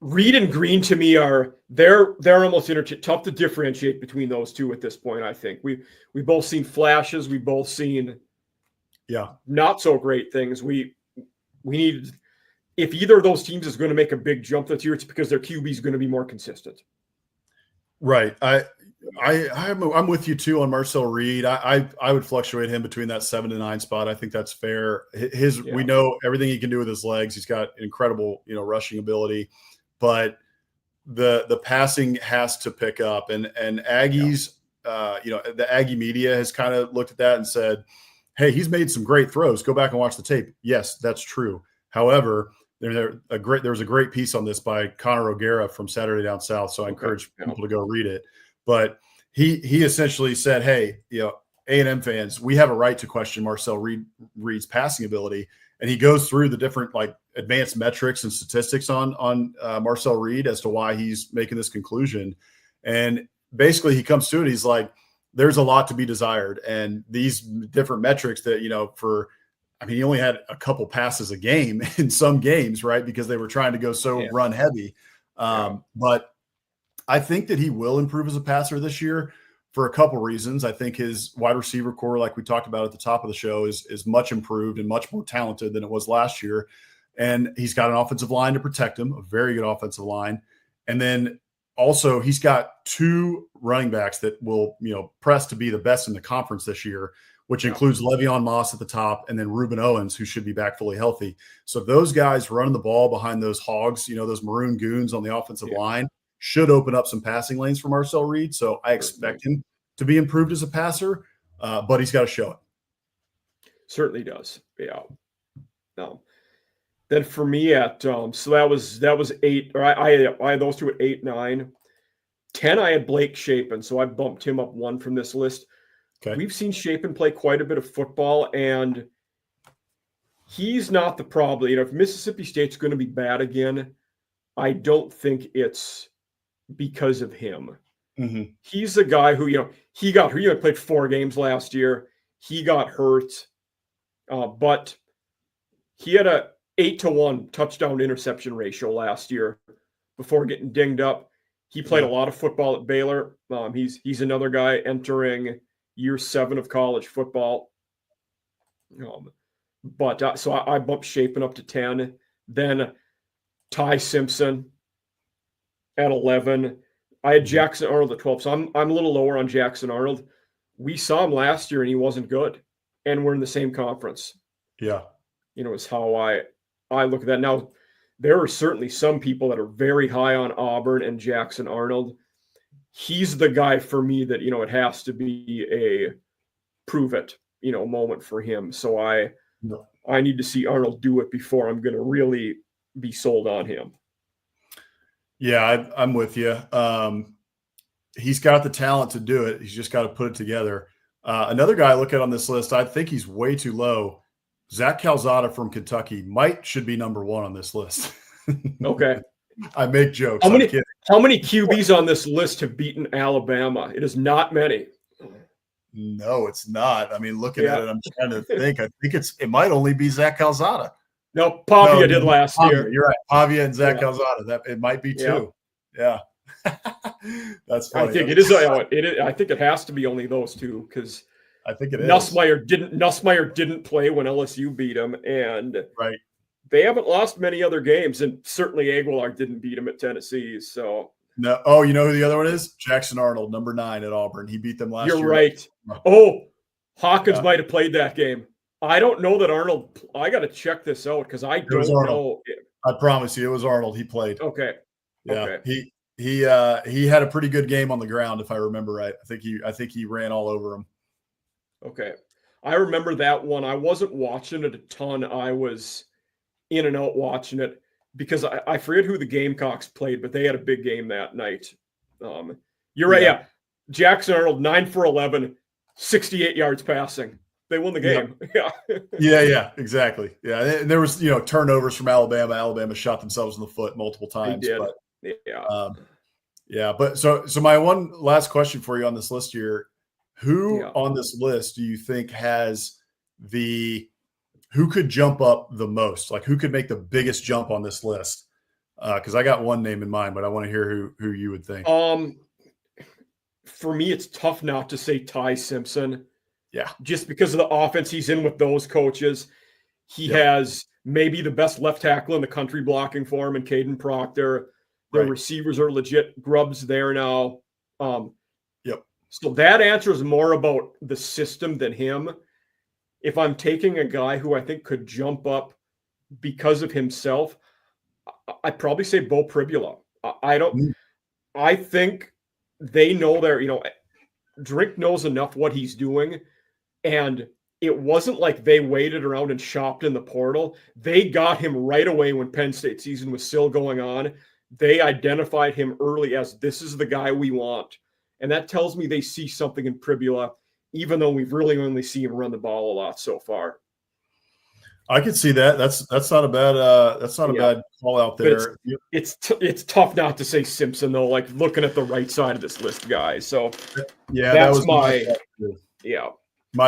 [SPEAKER 1] Reed and Green to me they're almost tough to differentiate between those two at this point. I think we both seen flashes. We both seen not so great things. We need. If either of those teams is going to make a big jump this year, it's because their QB is going to be more consistent.
[SPEAKER 2] Right. I'm with you too on Marcel Reed. I would fluctuate him between that 7 to 9 spot. I think that's fair. We know everything he can do with his legs. He's got incredible, rushing ability, but the passing has to pick up. And Aggies, the Aggie media has kind of looked at that and said, "Hey, he's made some great throws. Go back and watch the tape." Yes, that's true. However, there was a great piece on this by Connor O'Gara from Saturday Down South, so I encourage people to go read it. But he essentially said, "Hey, A&M fans, we have a right to question Marcel Reed's passing ability," and he goes through the different advanced metrics and statistics on Marcel Reed as to why he's making this conclusion. And basically, he comes to it. He's like, "There's a lot to be desired," and these different metrics that he only had a couple passes a game in some games, right? Because they were trying to go run heavy. But I think that he will improve as a passer this year for a couple reasons. I think his wide receiver core, like we talked about at the top of the show, is much improved and much more talented than it was last year. And he's got an offensive line to protect him, a very good offensive line. And then also he's got 2 running backs that will, press to be the best in the conference this year, which includes Le'Veon Moss at the top and then Reuben Owens, who should be back fully healthy. So those guys running the ball behind those hogs, those maroon goons on the offensive line, should open up some passing lanes for Marcel Reed. So I expect him to be improved as a passer, but he's got to show it.
[SPEAKER 1] Certainly does. Yeah. Then for me at so that was 8. Or I had those two at 8, 9, 10. I had Blake Shapen, so I bumped him up 1 from this list. Okay. We've seen Shapen play quite a bit of football, and he's not the problem. If Mississippi State's going to be bad again, I don't think it's because of him. Mm-hmm. He's a guy who, he got hurt. He played 4 games last year. He got hurt, but he had a 8-to-1 touchdown interception ratio last year before getting dinged up. He played a lot of football at Baylor. He's another guy entering year 7 of college football. So I bumped Shapen up to 10. Then Ty Simpson at 11. I had Jackson Arnold at 12, so I'm a little lower on Jackson Arnold. We saw him last year, and he wasn't good, and we're in the same conference.
[SPEAKER 2] Yeah.
[SPEAKER 1] Is how I look at that. Now, there are certainly some people that are very high on Auburn and Jackson Arnold. He's the guy for me that, it has to be a prove it, moment for him. So I need to see Arnold do it before I'm going to really be sold on him.
[SPEAKER 2] Yeah, I'm with you. He's got the talent to do it. He's just got to put it together. Another guy I look at on this list, I think he's way too low. Zach Calzada from Kentucky should be number 1 on this list.
[SPEAKER 1] Okay.
[SPEAKER 2] I make jokes.
[SPEAKER 1] How many QBs on this list have beaten Alabama? It is not many.
[SPEAKER 2] No, it's not. I mean, looking at it, I'm trying to think. I think it might only be Zach Calzada.
[SPEAKER 1] No, Pavia did last year.
[SPEAKER 2] You're right. Pavia and Zach Calzada. It might be 2. Yeah. That's funny.
[SPEAKER 1] I think it is. I think it has to be only those 2 because
[SPEAKER 2] I think it is.
[SPEAKER 1] Nussmeier didn't play when LSU beat him, and
[SPEAKER 2] right.
[SPEAKER 1] They haven't lost many other games, and certainly Aguilar didn't beat him at Tennessee. So
[SPEAKER 2] no. Oh, you know who the other one is? Jackson Arnold, number 9 at Auburn. He beat them last year.
[SPEAKER 1] You're right. Oh, Hawkins might have played that game. I don't know that Arnold. I got to check this out because I don't know.
[SPEAKER 2] I promise you, it was Arnold. He played.
[SPEAKER 1] Okay.
[SPEAKER 2] Yeah.
[SPEAKER 1] Okay.
[SPEAKER 2] He had a pretty good game on the ground, if I remember right. I think he ran all over him.
[SPEAKER 1] Okay. I remember that one. I wasn't watching it a ton. I was in and out watching it because I forget who the Gamecocks played, but they had a big game that night. You're right. Yeah. Jackson Arnold, 9 for 11, 68 yards passing. They won the game.
[SPEAKER 2] Yeah, exactly. Yeah. And there was, turnovers from Alabama. Alabama shot themselves in the foot multiple times.
[SPEAKER 1] They did.
[SPEAKER 2] But but so my one last question for you on this list here, who on this list do you think who could jump up the most? Like who could make the biggest jump on this list? Because I got one name in mind, but I want to hear who you would think.
[SPEAKER 1] For me, it's tough not to say Ty Simpson.
[SPEAKER 2] Yeah.
[SPEAKER 1] Just because of the offense he's in with those coaches. He has maybe the best left tackle in the country blocking for him in Caden Proctor. The receivers are legit. Grubb's there now. So that answer is more about the system than him. If I'm taking a guy who I think could jump up because of himself, I'd probably say Bo Pribula. I think they know Drink knows enough what he's doing, and it wasn't like they waited around and shopped in the portal. They got him right away when Penn State season was still going on. They identified him early as this is the guy we want. And that tells me they see something in Pribula, even though we've really only seen him run the ball a lot so far.
[SPEAKER 2] I could see that. That's not a bad bad call out there.
[SPEAKER 1] It's tough not to say Simpson though. Like looking at the right side of this list, guys. So
[SPEAKER 2] that's
[SPEAKER 1] my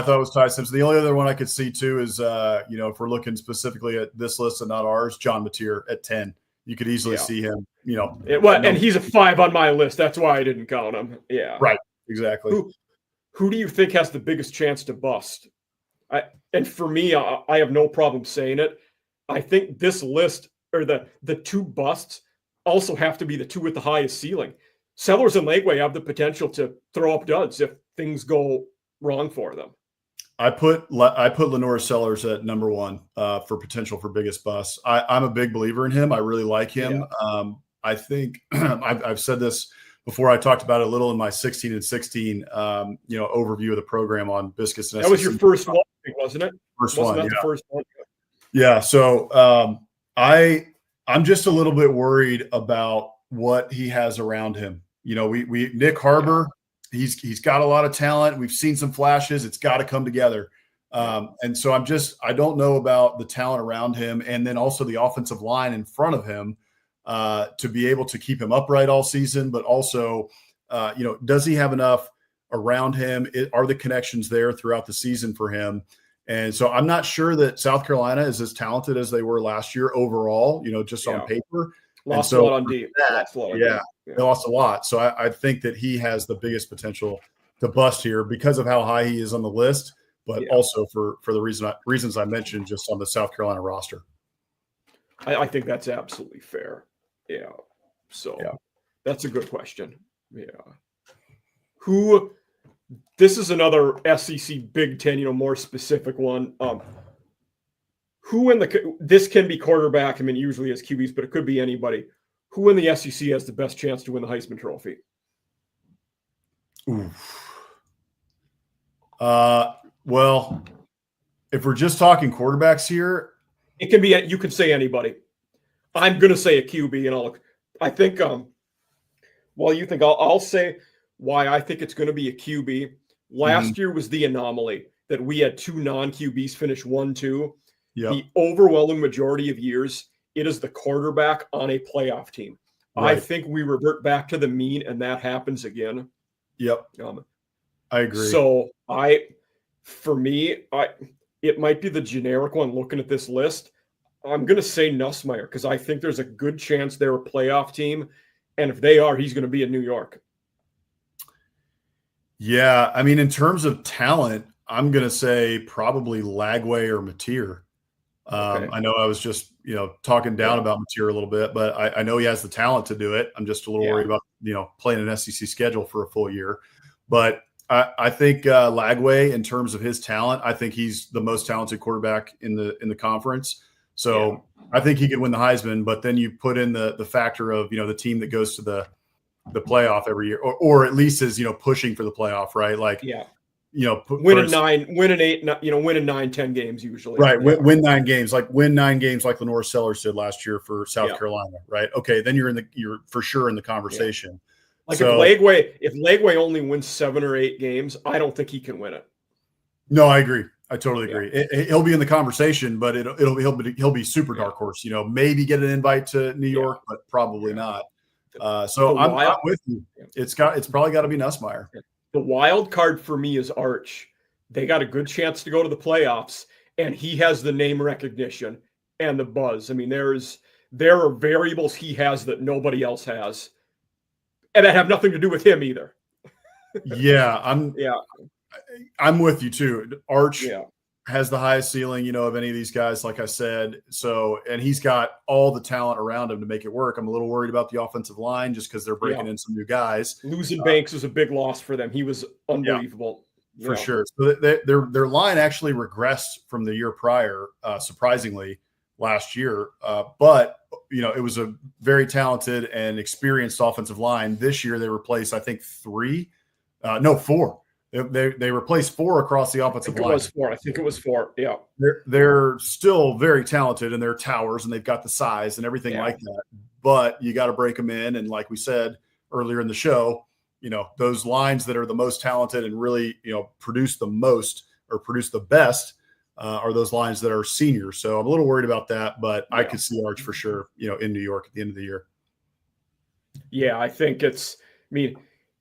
[SPEAKER 2] thought was Ty Simpson. The only other one I could see too is if we're looking specifically at this list and not ours, John Mateer at 10. You could easily see him.
[SPEAKER 1] And he's a 5 on my list. That's why I didn't count him. Yeah,
[SPEAKER 2] right. Exactly.
[SPEAKER 1] Who do you think has the biggest chance to bust? And for me, I have no problem saying it. I think this list, or the 2 busts, also have to be the 2 with the highest ceiling. Sellers and Legway have the potential to throw up duds if things go wrong for them.
[SPEAKER 2] I put Lenore Sellers at number 1 for potential for biggest bust. I'm a big believer in him. I really like him. Yeah. I think I've said this before. I talked about it a little in my 16 and 16 overview of the program on Biscuits SEC.
[SPEAKER 1] That was your first one, wasn't it?
[SPEAKER 2] Wasn't
[SPEAKER 1] that the first one?
[SPEAKER 2] Yeah. So I'm just a little bit worried about what he has around him. Nick Harbor. He's got a lot of talent. We've seen some flashes. It's got to come together. And so I don't know about the talent around him, and then also the offensive line in front of him to be able to keep him upright all season, but also, does he have enough around him? Are the connections there throughout the season for him? And so I'm not sure that South Carolina is as talented as they were last year overall, just on paper.
[SPEAKER 1] Lost a lot on D.
[SPEAKER 2] They lost a lot. So I think that he has the biggest potential to bust here because of how high he is on the list, but also for the reasons I mentioned just on the South Carolina roster.
[SPEAKER 1] I think that's absolutely fair. Yeah. So that's a good question. Yeah. This is another SEC Big Ten, more specific one. This can be quarterback. I mean, usually as QBs, but it could be anybody. Who in the SEC has the best chance to win the Heisman Trophy?
[SPEAKER 2] Well, if we're just talking quarterbacks here,
[SPEAKER 1] it can be. You can say anybody. I'm going to say a QB, and I think. You think I'll say why I think it's going to be a QB. Last year was the anomaly that we had two non-QBs finish 1-2. Yep. The overwhelming majority of years, it is the quarterback on a playoff team. Right. I think we revert back to the mean, and that happens again.
[SPEAKER 2] Yep. I agree.
[SPEAKER 1] So for me, it might be the generic one looking at this list. I'm going to say Nussmeier because I think there's a good chance they're a playoff team. And if they are, he's going to be in New York.
[SPEAKER 2] Yeah. I mean, in terms of talent, I'm going to say probably Lagway or Mateer. Okay. I know I was just, talking down about Mateer a little bit, but I know he has the talent to do it. I'm just a little worried about, playing an SEC schedule for a full year. But I think Lagway, in terms of his talent, I think he's the most talented quarterback in the conference. So I think he could win the Heisman, but then you put in the factor of, the team that goes to the playoff every year, or at least is, pushing for the playoff, right? Like,
[SPEAKER 1] winning 9-10 games usually.
[SPEAKER 2] Right. Win 9 games, win 9 games like Lenore Sellers did last year for South Carolina, right? Okay. Then you're for sure in the conversation.
[SPEAKER 1] If Lagway only wins 7 or 8 games, I don't think he can win it.
[SPEAKER 2] No, I agree. I totally agree. He'll be in the conversation, but he'll be super dark horse. Maybe get an invite to New York, but probably not. So I'm with you. It's probably got to be Nussmeier.
[SPEAKER 1] The wild card for me is Arch. They got a good chance to go to the playoffs, and he has the name recognition and the buzz. I mean, there are variables he has that nobody else has, and that have nothing to do with him either.
[SPEAKER 2] I'm with you too. Arch has the highest ceiling, of any of these guys, like I said. So, and he's got all the talent around him to make it work. I'm a little worried about the offensive line just because they're breaking in some new guys.
[SPEAKER 1] Losing Banks was a big loss for them. He was unbelievable.
[SPEAKER 2] For sure. So their line actually regressed from the year prior, surprisingly, last year. But, it was a very talented and experienced offensive line. This year they replaced, I think, 4. They replaced 4 across the offensive line.
[SPEAKER 1] I think it was 4. Yeah.
[SPEAKER 2] They're still very talented and they're towers and they've got the size and everything like that. But you got to break them in. And like we said earlier in the show, those lines that are the most talented and really, produce the most or produce the best are those lines that are seniors. So I'm a little worried about that, but I could see Arch for sure, in New York at the end of the year.
[SPEAKER 1] Yeah, I think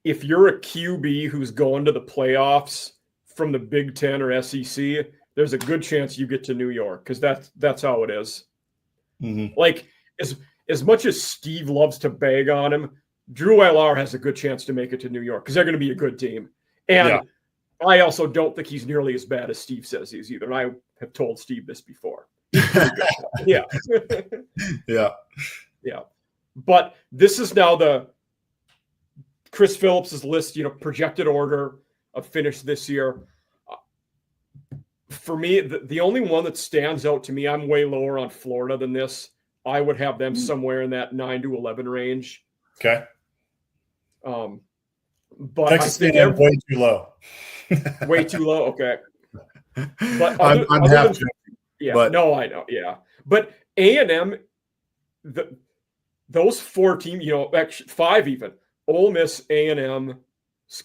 [SPEAKER 1] if you're a QB who's going to the playoffs from the Big Ten or SEC, there's a good chance you get to New York because that's how it is. Mm-hmm. Like as much as Steve loves to bag on him, Drew Ilar has a good chance to make it to New York because they're going to be a good team. And I also don't think he's nearly as bad as Steve says he is either. And I have told Steve this before. Yeah. But this is now the Chris Phillips's list, projected order of finish this year. For me, the only one that stands out to me, I'm way lower on Florida than this. I would have them somewhere in that 9 to 11 range.
[SPEAKER 2] Okay.
[SPEAKER 1] But
[SPEAKER 2] Texas A&M way too low.
[SPEAKER 1] Way too low. Okay. But
[SPEAKER 2] I'm half.
[SPEAKER 1] I know. Yeah. But A&M, those 4 teams, actually 5 even. Ole Miss, A&M,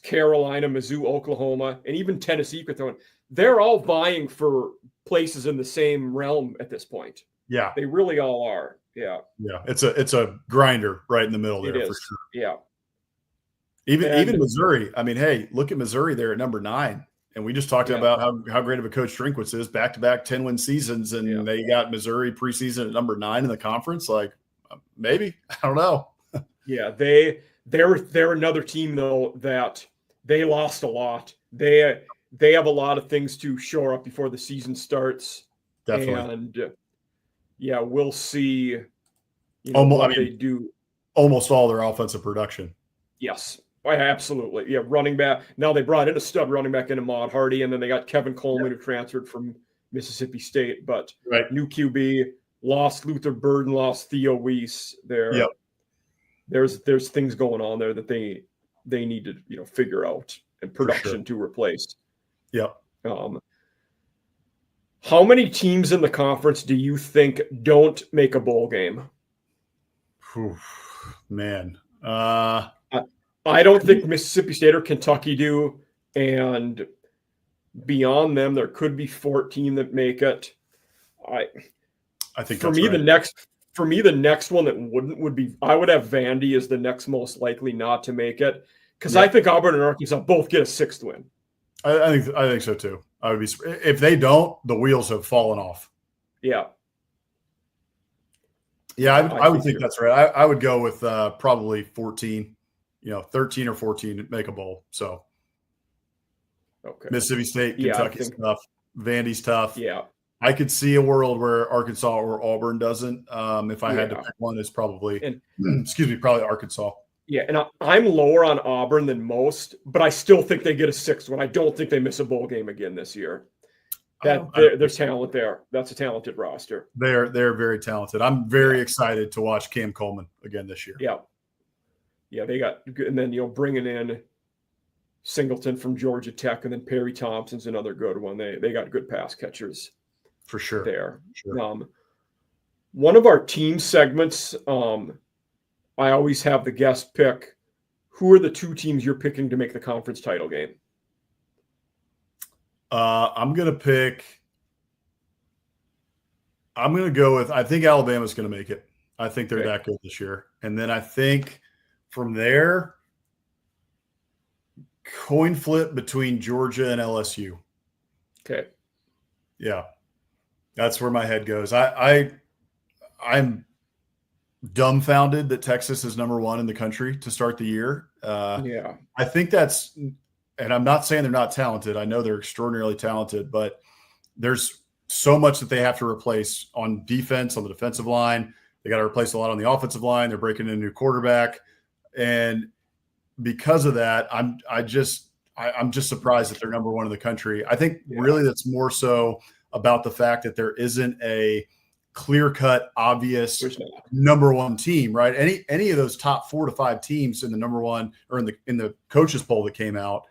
[SPEAKER 1] Carolina, Mizzou, Oklahoma, and even Tennessee could throw in. They're all vying for places in the same realm at this point.
[SPEAKER 2] Yeah.
[SPEAKER 1] They really all are. Yeah.
[SPEAKER 2] Yeah. It's a grinder right in the middle there for sure.
[SPEAKER 1] Yeah.
[SPEAKER 2] Even Missouri. I mean, hey, look at Missouri there at number 9. And we just talked about how great of a coach Drinkwitz is, back-to-back 10-win seasons, and they got Missouri preseason at number 9 in the conference. Like, maybe. I don't know.
[SPEAKER 1] Yeah, they're another team though that they lost a lot. They have a lot of things to shore up before the season starts.
[SPEAKER 2] Definitely.
[SPEAKER 1] And we'll see
[SPEAKER 2] they do. Almost all their offensive production.
[SPEAKER 1] Yes. Oh, yeah, absolutely. Yeah, running back. Now they brought in a stud running back in Ahmad Hardy, and then they got Kevin Coleman, who transferred from Mississippi State. But new QB, lost Luther Burden, lost Theo Weiss. There's things going on there that they need to figure out and production to replace.
[SPEAKER 2] Yep.
[SPEAKER 1] How many teams in the conference do you think don't make a bowl game?
[SPEAKER 2] Man.
[SPEAKER 1] I don't think Mississippi State or Kentucky do, and beyond them, there could be 14 that make it. I think for me, the next one that would be I would have Vandy as the next most likely not to make it, because I think Auburn and Arkansas both get a 6th win.
[SPEAKER 2] I think so too. I would be if they don't, the wheels have fallen off.
[SPEAKER 1] Yeah.
[SPEAKER 2] Yeah, I would think that's right. I would go with probably 14. 13 or 14 make a bowl. So, Mississippi State, Kentucky's tough. Vandy's tough.
[SPEAKER 1] Yeah,
[SPEAKER 2] I could see a world where Arkansas or Auburn doesn't. If I had to pick one, it's probably probably Arkansas.
[SPEAKER 1] Yeah, and I'm lower on Auburn than most, but I still think they get a 6th one. I don't think they miss a bowl game again this year. There's talent there. That's a talented roster.
[SPEAKER 2] They're very talented. I'm very excited to watch Cam Coleman again this year.
[SPEAKER 1] Yeah, they got, and then bringing in Singleton from Georgia Tech, and then Perry Thompson's another good one. They got good pass catchers
[SPEAKER 2] for sure
[SPEAKER 1] there. One of our team segments, I always have the guest pick. Who are the 2 teams you're picking to make the conference title game?
[SPEAKER 2] I'm gonna go with. I think Alabama's gonna make it. I think they're that good this year, and then I think. From there, coin flip between Georgia and LSU.
[SPEAKER 1] Okay.
[SPEAKER 2] Yeah. That's where my head goes. I'm dumbfounded that Texas is number 1 in the country to start the year. I think that's – and I'm not saying they're not talented. I know they're extraordinarily talented, but there's so much that they have to replace on defense, on the defensive line. They got to replace a lot on the offensive line. They're breaking in a new quarterback. And because of that, I'm just surprised that they're number 1 in the country. I think really that's more so about the fact that there isn't a clear-cut, obvious number 1 team, right? Any of those top 4 to 5 teams in the number 1 or in the coaches poll that came out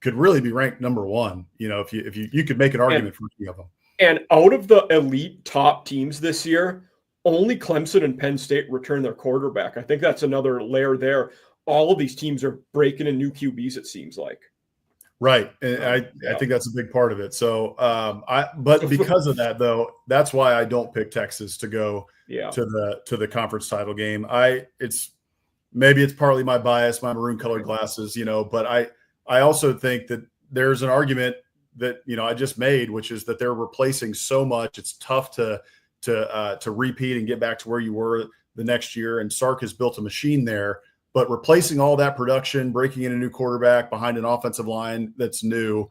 [SPEAKER 2] could really be ranked number 1. If you could make an argument for any of them. And
[SPEAKER 1] out of the elite top teams this year, only Clemson and Penn State return their quarterback. I think that's another layer there. All of these teams are breaking in new QBs, it seems like.
[SPEAKER 2] Right. And I think that's a big part of it. So, but because of that, though, that's why I don't pick Texas to go to the conference title game. Maybe it's partly my bias, my maroon colored glasses, but I also think that there's an argument that, I just made, which is that they're replacing so much. It's tough to repeat and get back to where you were the next year. And Sark has built a machine there, but replacing all that production, breaking in a new quarterback behind an offensive line that's new,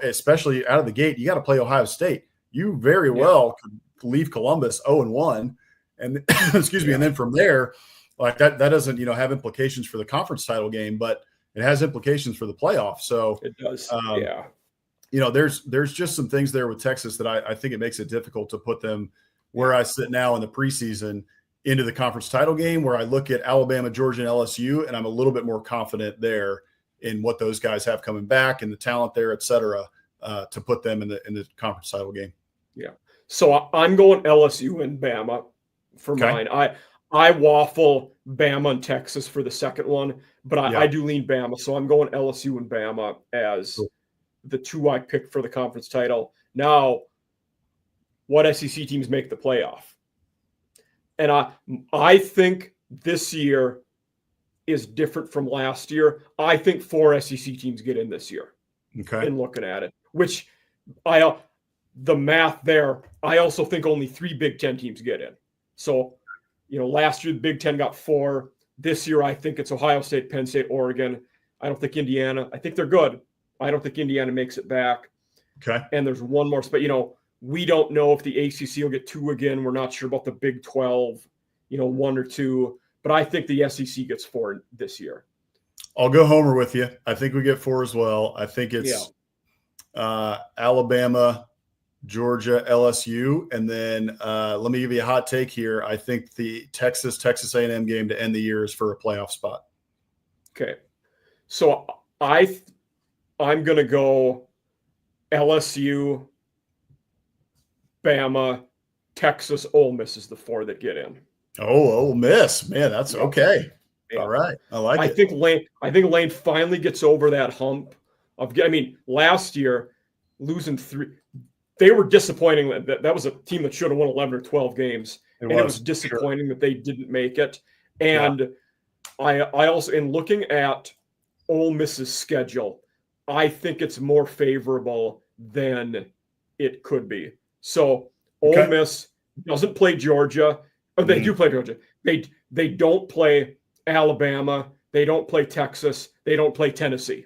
[SPEAKER 2] especially out of the gate, you got to play Ohio State. You very well could leave Columbus 0-1 and and then from there, like that doesn't, have implications for the conference title game, but it has implications for the playoff. So
[SPEAKER 1] it does.
[SPEAKER 2] There's just some things there with Texas that I think it makes it difficult to put them where I sit now in the preseason into the conference title game, where I look at Alabama, Georgia, and LSU, and I'm a little bit more confident there in what those guys have coming back and the talent there, et cetera, to put them in the conference title game.
[SPEAKER 1] Yeah. So I'm going LSU and Bama for mine. I waffle Bama and Texas for the second one, but I do lean Bama. So I'm going LSU and Bama as the 2 I picked for the conference title. Now, what SEC teams make the playoff? And I think this year is different from last year. I think 4 SEC teams get in this year.
[SPEAKER 2] Okay.
[SPEAKER 1] In looking at it, which the math there, I also think only 3 Big Ten teams get in. So, last year the Big Ten got 4. This year I think it's Ohio State, Penn State, Oregon. I don't think Indiana. I think they're good. I don't think Indiana makes it back.
[SPEAKER 2] Okay.
[SPEAKER 1] And there's one more spot. We don't know if the ACC will get 2 again. We're not sure about the Big 12, 1 or 2. But I think the SEC gets 4 this year.
[SPEAKER 2] I'll go homer with you. I think we get 4 as well. I think it's Alabama, Georgia, LSU, and then let me give you a hot take here. I think the Texas A&M game to end the year is for a playoff spot.
[SPEAKER 1] Okay, so I'm going to go LSU, Bama, Texas, Ole Miss is the 4 that get in.
[SPEAKER 2] Oh, Ole Miss, man, that's okay. Yeah. All right, I like it.
[SPEAKER 1] I think Lane finally gets over that hump of. I mean, last year losing 3, they were disappointing. That was a team that should have won 11 or 12 games, it was disappointing that they didn't make it. And I also, in looking at Ole Miss's schedule, I think it's more favorable than it could be. So Ole Miss doesn't play Georgia. Oh, they do play Georgia. They don't play Alabama. They don't play Texas. They don't play Tennessee.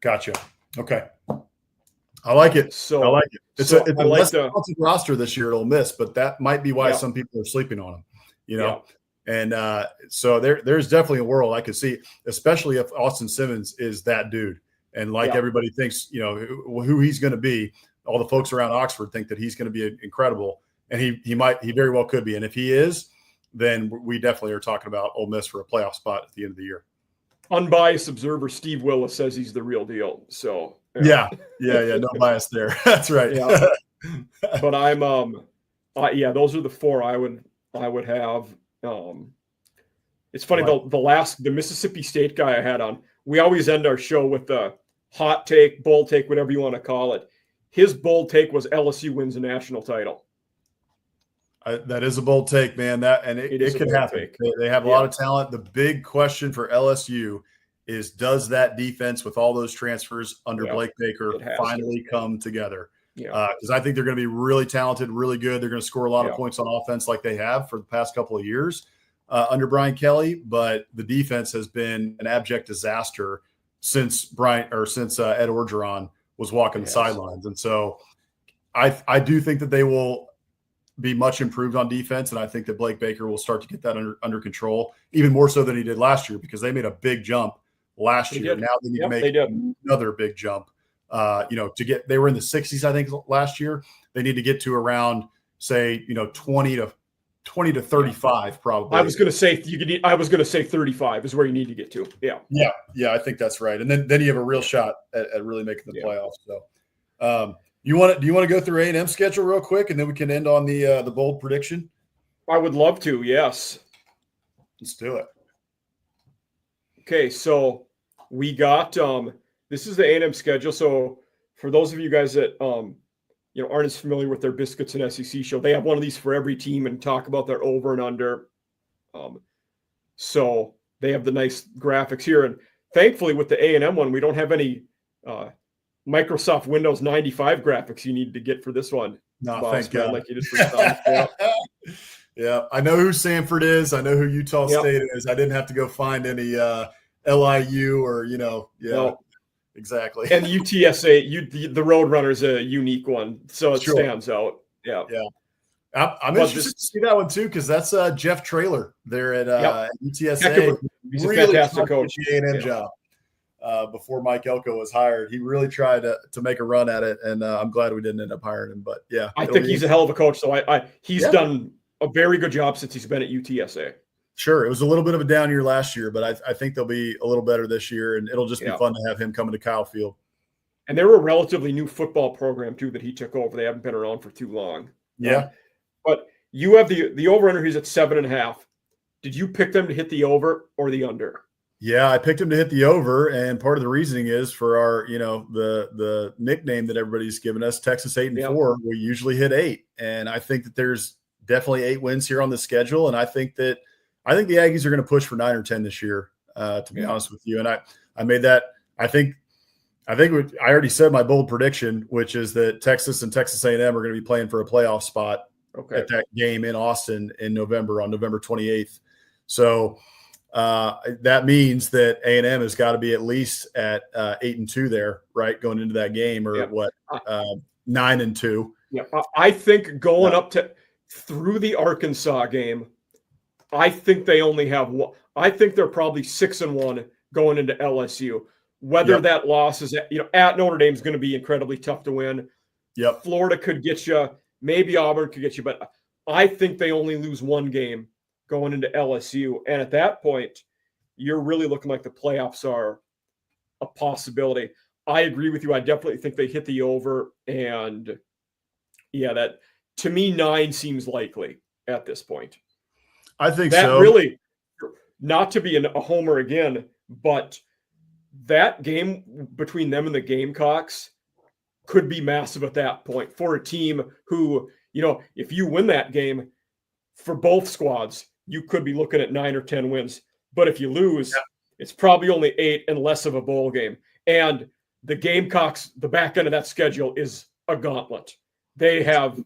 [SPEAKER 2] Gotcha. Okay. I like it. I like it. It's a less talented roster this year at Ole Miss, but that might be why some people are sleeping on them, you know? And so there's definitely a world I could see, especially if Austin Simmons is that dude. And like everybody thinks, you know, who he's going to be. All the folks around Oxford think that he's going to be incredible. And he very well could be. And if he is, then we definitely are talking about Ole Miss for a playoff spot at the end of the year.
[SPEAKER 1] Unbiased observer Steve Willis says he's the real deal. So
[SPEAKER 2] yeah, no bias there. That's right. Yeah.
[SPEAKER 1] But I'm those are the 4 I would have. It's funny, the Mississippi State guy I had on, we always end our show with the hot take, bold take, whatever you want to call it. His bold take was LSU wins a national title.
[SPEAKER 2] That is a bold take, man. It could happen. They have a lot of talent. The big question for LSU is, does that defense with all those transfers under Blake Baker finally come together? Because I think they're going to be really talented, really good. They're going to score a lot of points on offense like they have for the past couple of years under Brian Kelly. But the defense has been an abject disaster since Ed Orgeron was walking the sidelines. And so I do think that they will be much improved on defense, and I think that Blake Baker will start to get that under control, even more so than he did last year, because they made a big jump last year. Now they need to make another big jump. They were in the 60s, I think, last year. They need to get to around, say, 20 to 35, probably.
[SPEAKER 1] I was going to say 35 is where you need to get to.
[SPEAKER 2] Yeah, I think that's right. And then you have a real shot at really making the playoffs. So, do you want to go through A&M schedule real quick, and then we can end on the bold prediction?
[SPEAKER 1] I would love to. Yes,
[SPEAKER 2] let's do it.
[SPEAKER 1] Okay, so we got this is the A&M schedule. So for those of you guys that aren't as familiar with their Biscuits and SEC show, they have one of these for every team and talk about their over and under. So they have the nice graphics here, and thankfully with the A&M one, we don't have any Microsoft Windows 95 graphics you need to get for this one.
[SPEAKER 2] No, thank God. Like you just yeah, I know who Sanford is. I know who Utah State is. I didn't have to go find any LIU or exactly.
[SPEAKER 1] And UTSA, the Roadrunner is a unique one, so it stands out. Yeah.
[SPEAKER 2] I'm interested to see that one too, because that's Jeff Traylor there at UTSA.
[SPEAKER 1] He's a fantastic coach.
[SPEAKER 2] The A&M job. Before Mike Elko was hired, he really tried to make a run at it, and I'm glad we didn't end up hiring him. But
[SPEAKER 1] I think he's a hell of a coach. So he's done a very good job since he's been at UTSA.
[SPEAKER 2] Sure, it was a little bit of a down year last year, but I think they'll be a little better this year, and it'll just be fun to have him coming to Kyle Field.
[SPEAKER 1] And they were a relatively new football program too that he took over. They haven't been around for too long.
[SPEAKER 2] Yeah,
[SPEAKER 1] but you have the over-under. He's at 7.5. Did you pick them to hit the over or the under?
[SPEAKER 2] Yeah, I picked him to hit the over, and part of the reasoning is for our, the nickname that everybody's given us, Texas 8-4. We usually hit 8, and I think that there's definitely 8 wins here on the schedule, and I think the Aggies are going to push for 9 or 10 this year. To be honest with you, and I made that. I think I already said my bold prediction, which is that Texas and Texas A&M are going to be playing for a playoff spot at that game in Austin in November, on November 28th. So. That means that A&M has got to be at least at 8-2 there, right, going into that game, or 9-2.
[SPEAKER 1] Yeah, I think going up to through the Arkansas game, I think they only have one. I think they're probably 6-1 going into LSU. Whether that loss is at Notre Dame is going to be incredibly tough to win.
[SPEAKER 2] Yep.
[SPEAKER 1] Florida could get you. Maybe Auburn could get you, but I think they only lose one game going into LSU. And at that point, you're really looking like the playoffs are a possibility. I agree with you. I definitely think they hit the over. And that to me, 9 seems likely at this point.
[SPEAKER 2] I think
[SPEAKER 1] that
[SPEAKER 2] so.
[SPEAKER 1] Really, not to be a homer again, but that game between them and the Gamecocks could be massive at that point for a team who, if you win that game for both squads, you could be looking at 9 or 10 wins. But if you lose, it's probably only 8 and less of a bowl game. And the Gamecocks, the back end of that schedule is a gauntlet. They have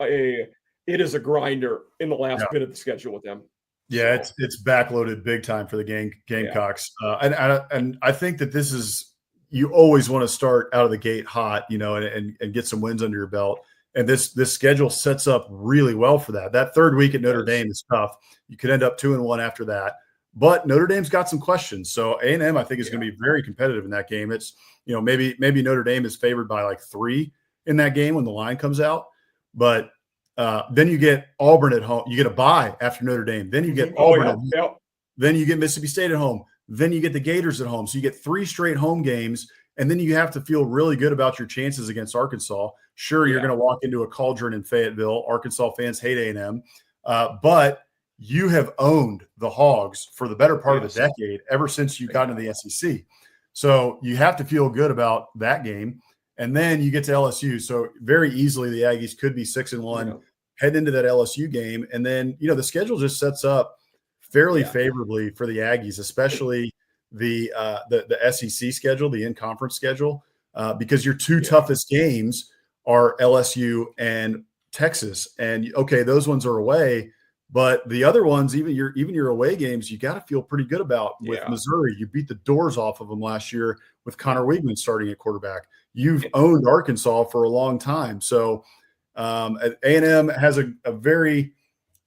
[SPEAKER 1] it is a grinder in the last bit of the schedule with them.
[SPEAKER 2] Yeah, it's backloaded big time for the Gamecocks. And I think that this is, you always want to start out of the gate hot, and get some wins under your belt. And this schedule sets up really well for that. That third week at Notre Dame is tough. You could end up 2-1 after that. But Notre Dame's got some questions. So A&M, I think, is going to be very competitive in that game. It's, maybe Notre Dame is favored by like 3 in that game when the line comes out. But then you get Auburn at home. You get a bye after Notre Dame. Then you get Auburn at home. Then you get Mississippi State at home. Then you get the Gators at home. So you get 3 straight home games. And then you have to feel really good about your chances against Arkansas. Sure, you're going to walk into a cauldron in Fayetteville. Arkansas fans hate A&M. But you have owned the Hogs for the better part of the decade, ever since you got into the SEC. So you have to feel good about that game. And then you get to LSU. So very easily the Aggies could be 6-1, head into that LSU game. And then, the schedule just sets up fairly favorably for the Aggies, especially the SEC schedule, the in-conference schedule, because your 2 toughest games are LSU and Texas. And, those ones are away. But the other ones, even your away games, you got to feel pretty good about. With Missouri, you beat the doors off of them last year with Connor Weigman starting at quarterback. You've owned Arkansas for a long time. So A&M has a very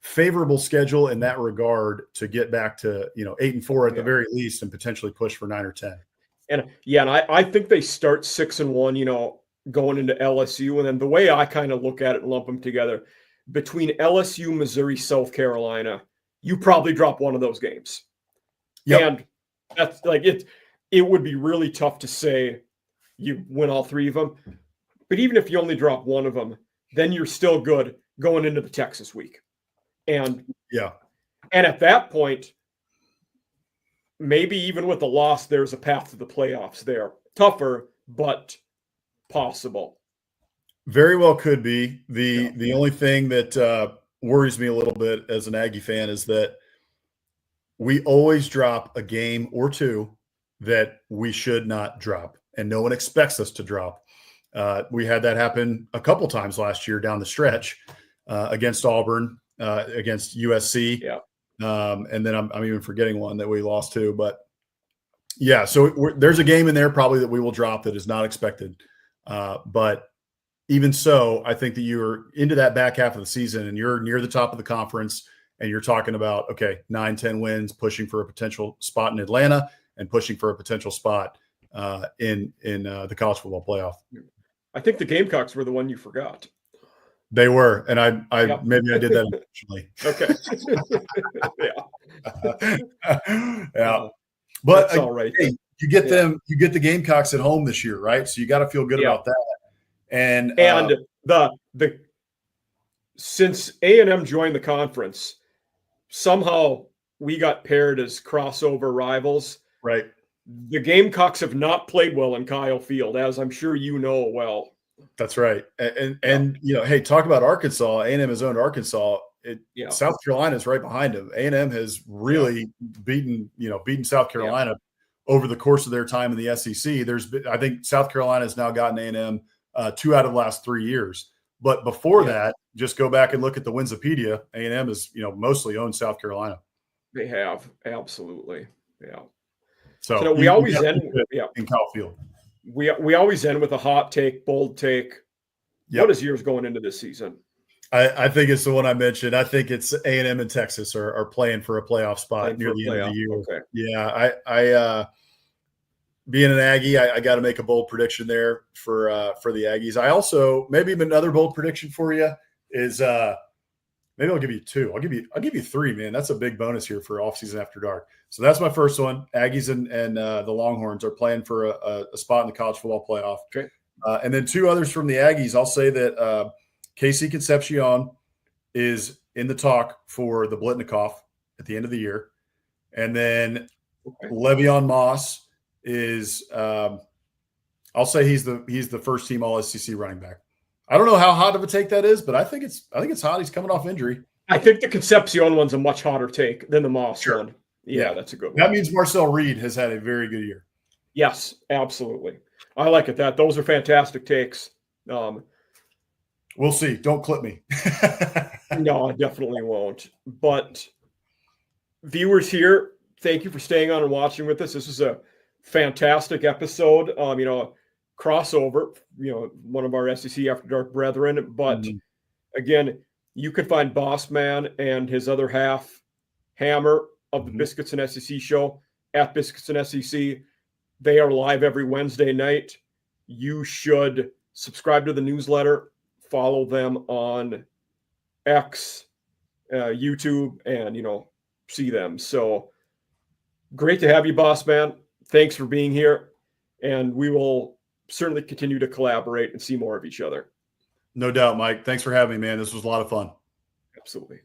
[SPEAKER 2] favorable schedule in that regard to get back to 8-4 at the very least, and potentially push for 9 or 10.
[SPEAKER 1] And I think they start 6-1, going into LSU, and then the way I kind of look at it and lump them together, between LSU, Missouri, South Carolina, you probably drop one of those games. And that's like it would be really tough to say you win all 3 of them. But even if you only drop one of them, then you're still good going into the Texas week. And at that point, maybe even with a loss, there's a path to the playoffs there. Tougher, but possible.
[SPEAKER 2] Very well could be. The only thing that worries me a little bit as an Aggie fan is that we always drop a game or 2 that we should not drop, and no one expects us to drop. We had that happen a couple times last year down the stretch against Auburn, against USC, and then I'm even forgetting one that we lost to. But so there's a game in there probably that we will drop that is not expected, but even so, I think that you're into that back half of the season and you're near the top of the conference and you're talking about, 9-10 wins, pushing for a potential spot in Atlanta and pushing for a potential spot in the college football playoff.
[SPEAKER 1] I think the Gamecocks were the one you forgot.
[SPEAKER 2] They were, and I maybe I did that intentionally. But
[SPEAKER 1] that's all right.
[SPEAKER 2] Hey, you get them, you get the Gamecocks at home this year, right? So you got to feel good about that. And
[SPEAKER 1] the since A&M joined the conference, somehow we got paired as crossover rivals.
[SPEAKER 2] Right.
[SPEAKER 1] The Gamecocks have not played well in Kyle Field, as I'm sure you know well.
[SPEAKER 2] That's right. And hey, talk about Arkansas. A&M has owned Arkansas. South Carolina is right behind them. A&M has really beaten South Carolina over the course of their time in the SEC. I think South Carolina has now gotten A&M 2 out of the last 3 years. But before that, just go back and look at the Winsipedia. A&M has, mostly owned South Carolina.
[SPEAKER 1] They have, absolutely. Yeah.
[SPEAKER 2] So
[SPEAKER 1] we always end
[SPEAKER 2] in Kyle Field.
[SPEAKER 1] We always end with a hot take, bold take. What is yours going into this season?
[SPEAKER 2] I think it's the one I mentioned. I think it's A&M and Texas are playing for a playoff spot near the end of the year.
[SPEAKER 1] Okay.
[SPEAKER 2] Yeah, I being an Aggie, I got to make a bold prediction there for the Aggies. I also maybe another bold prediction for you is maybe I'll give you two. I'll give you three, man. That's a big bonus here for offseason after dark. So that's my first one. Aggies and the Longhorns are playing for a spot in the college football playoff.
[SPEAKER 1] Okay.
[SPEAKER 2] And then two others from the Aggies. I'll say that KC Concepcion is in the talk for the Blitnikoff at the end of the year. And then Le'Veon Moss is I'll say he's the first team all SEC running back. I don't know how hot of a take that is, but I think it's hot. He's coming off injury.
[SPEAKER 1] I think the Concepcion one's a much hotter take than the Moss one. Yeah, that's a good one.
[SPEAKER 2] That means Marcel Reed has had a very good year.
[SPEAKER 1] Yes, absolutely. I like it. Those are fantastic takes.
[SPEAKER 2] We'll see. Don't clip me.
[SPEAKER 1] No, I definitely won't. But viewers here, thank you for staying on and watching with us. This is a fantastic episode. Crossover, one of our SEC After Dark brethren. But again, you can find Bossman and his other half, Hammer, of the Biscuits and SEC show at Biscuits and SEC. They are live every Wednesday night. You should subscribe to the newsletter, follow them on X, YouTube, and, see them. So great to have you, Bossman. Thanks for being here. And we will certainly continue to collaborate and see more of each other.
[SPEAKER 2] No doubt, Mike. Thanks for having me, man. This was a lot of fun.
[SPEAKER 1] Absolutely.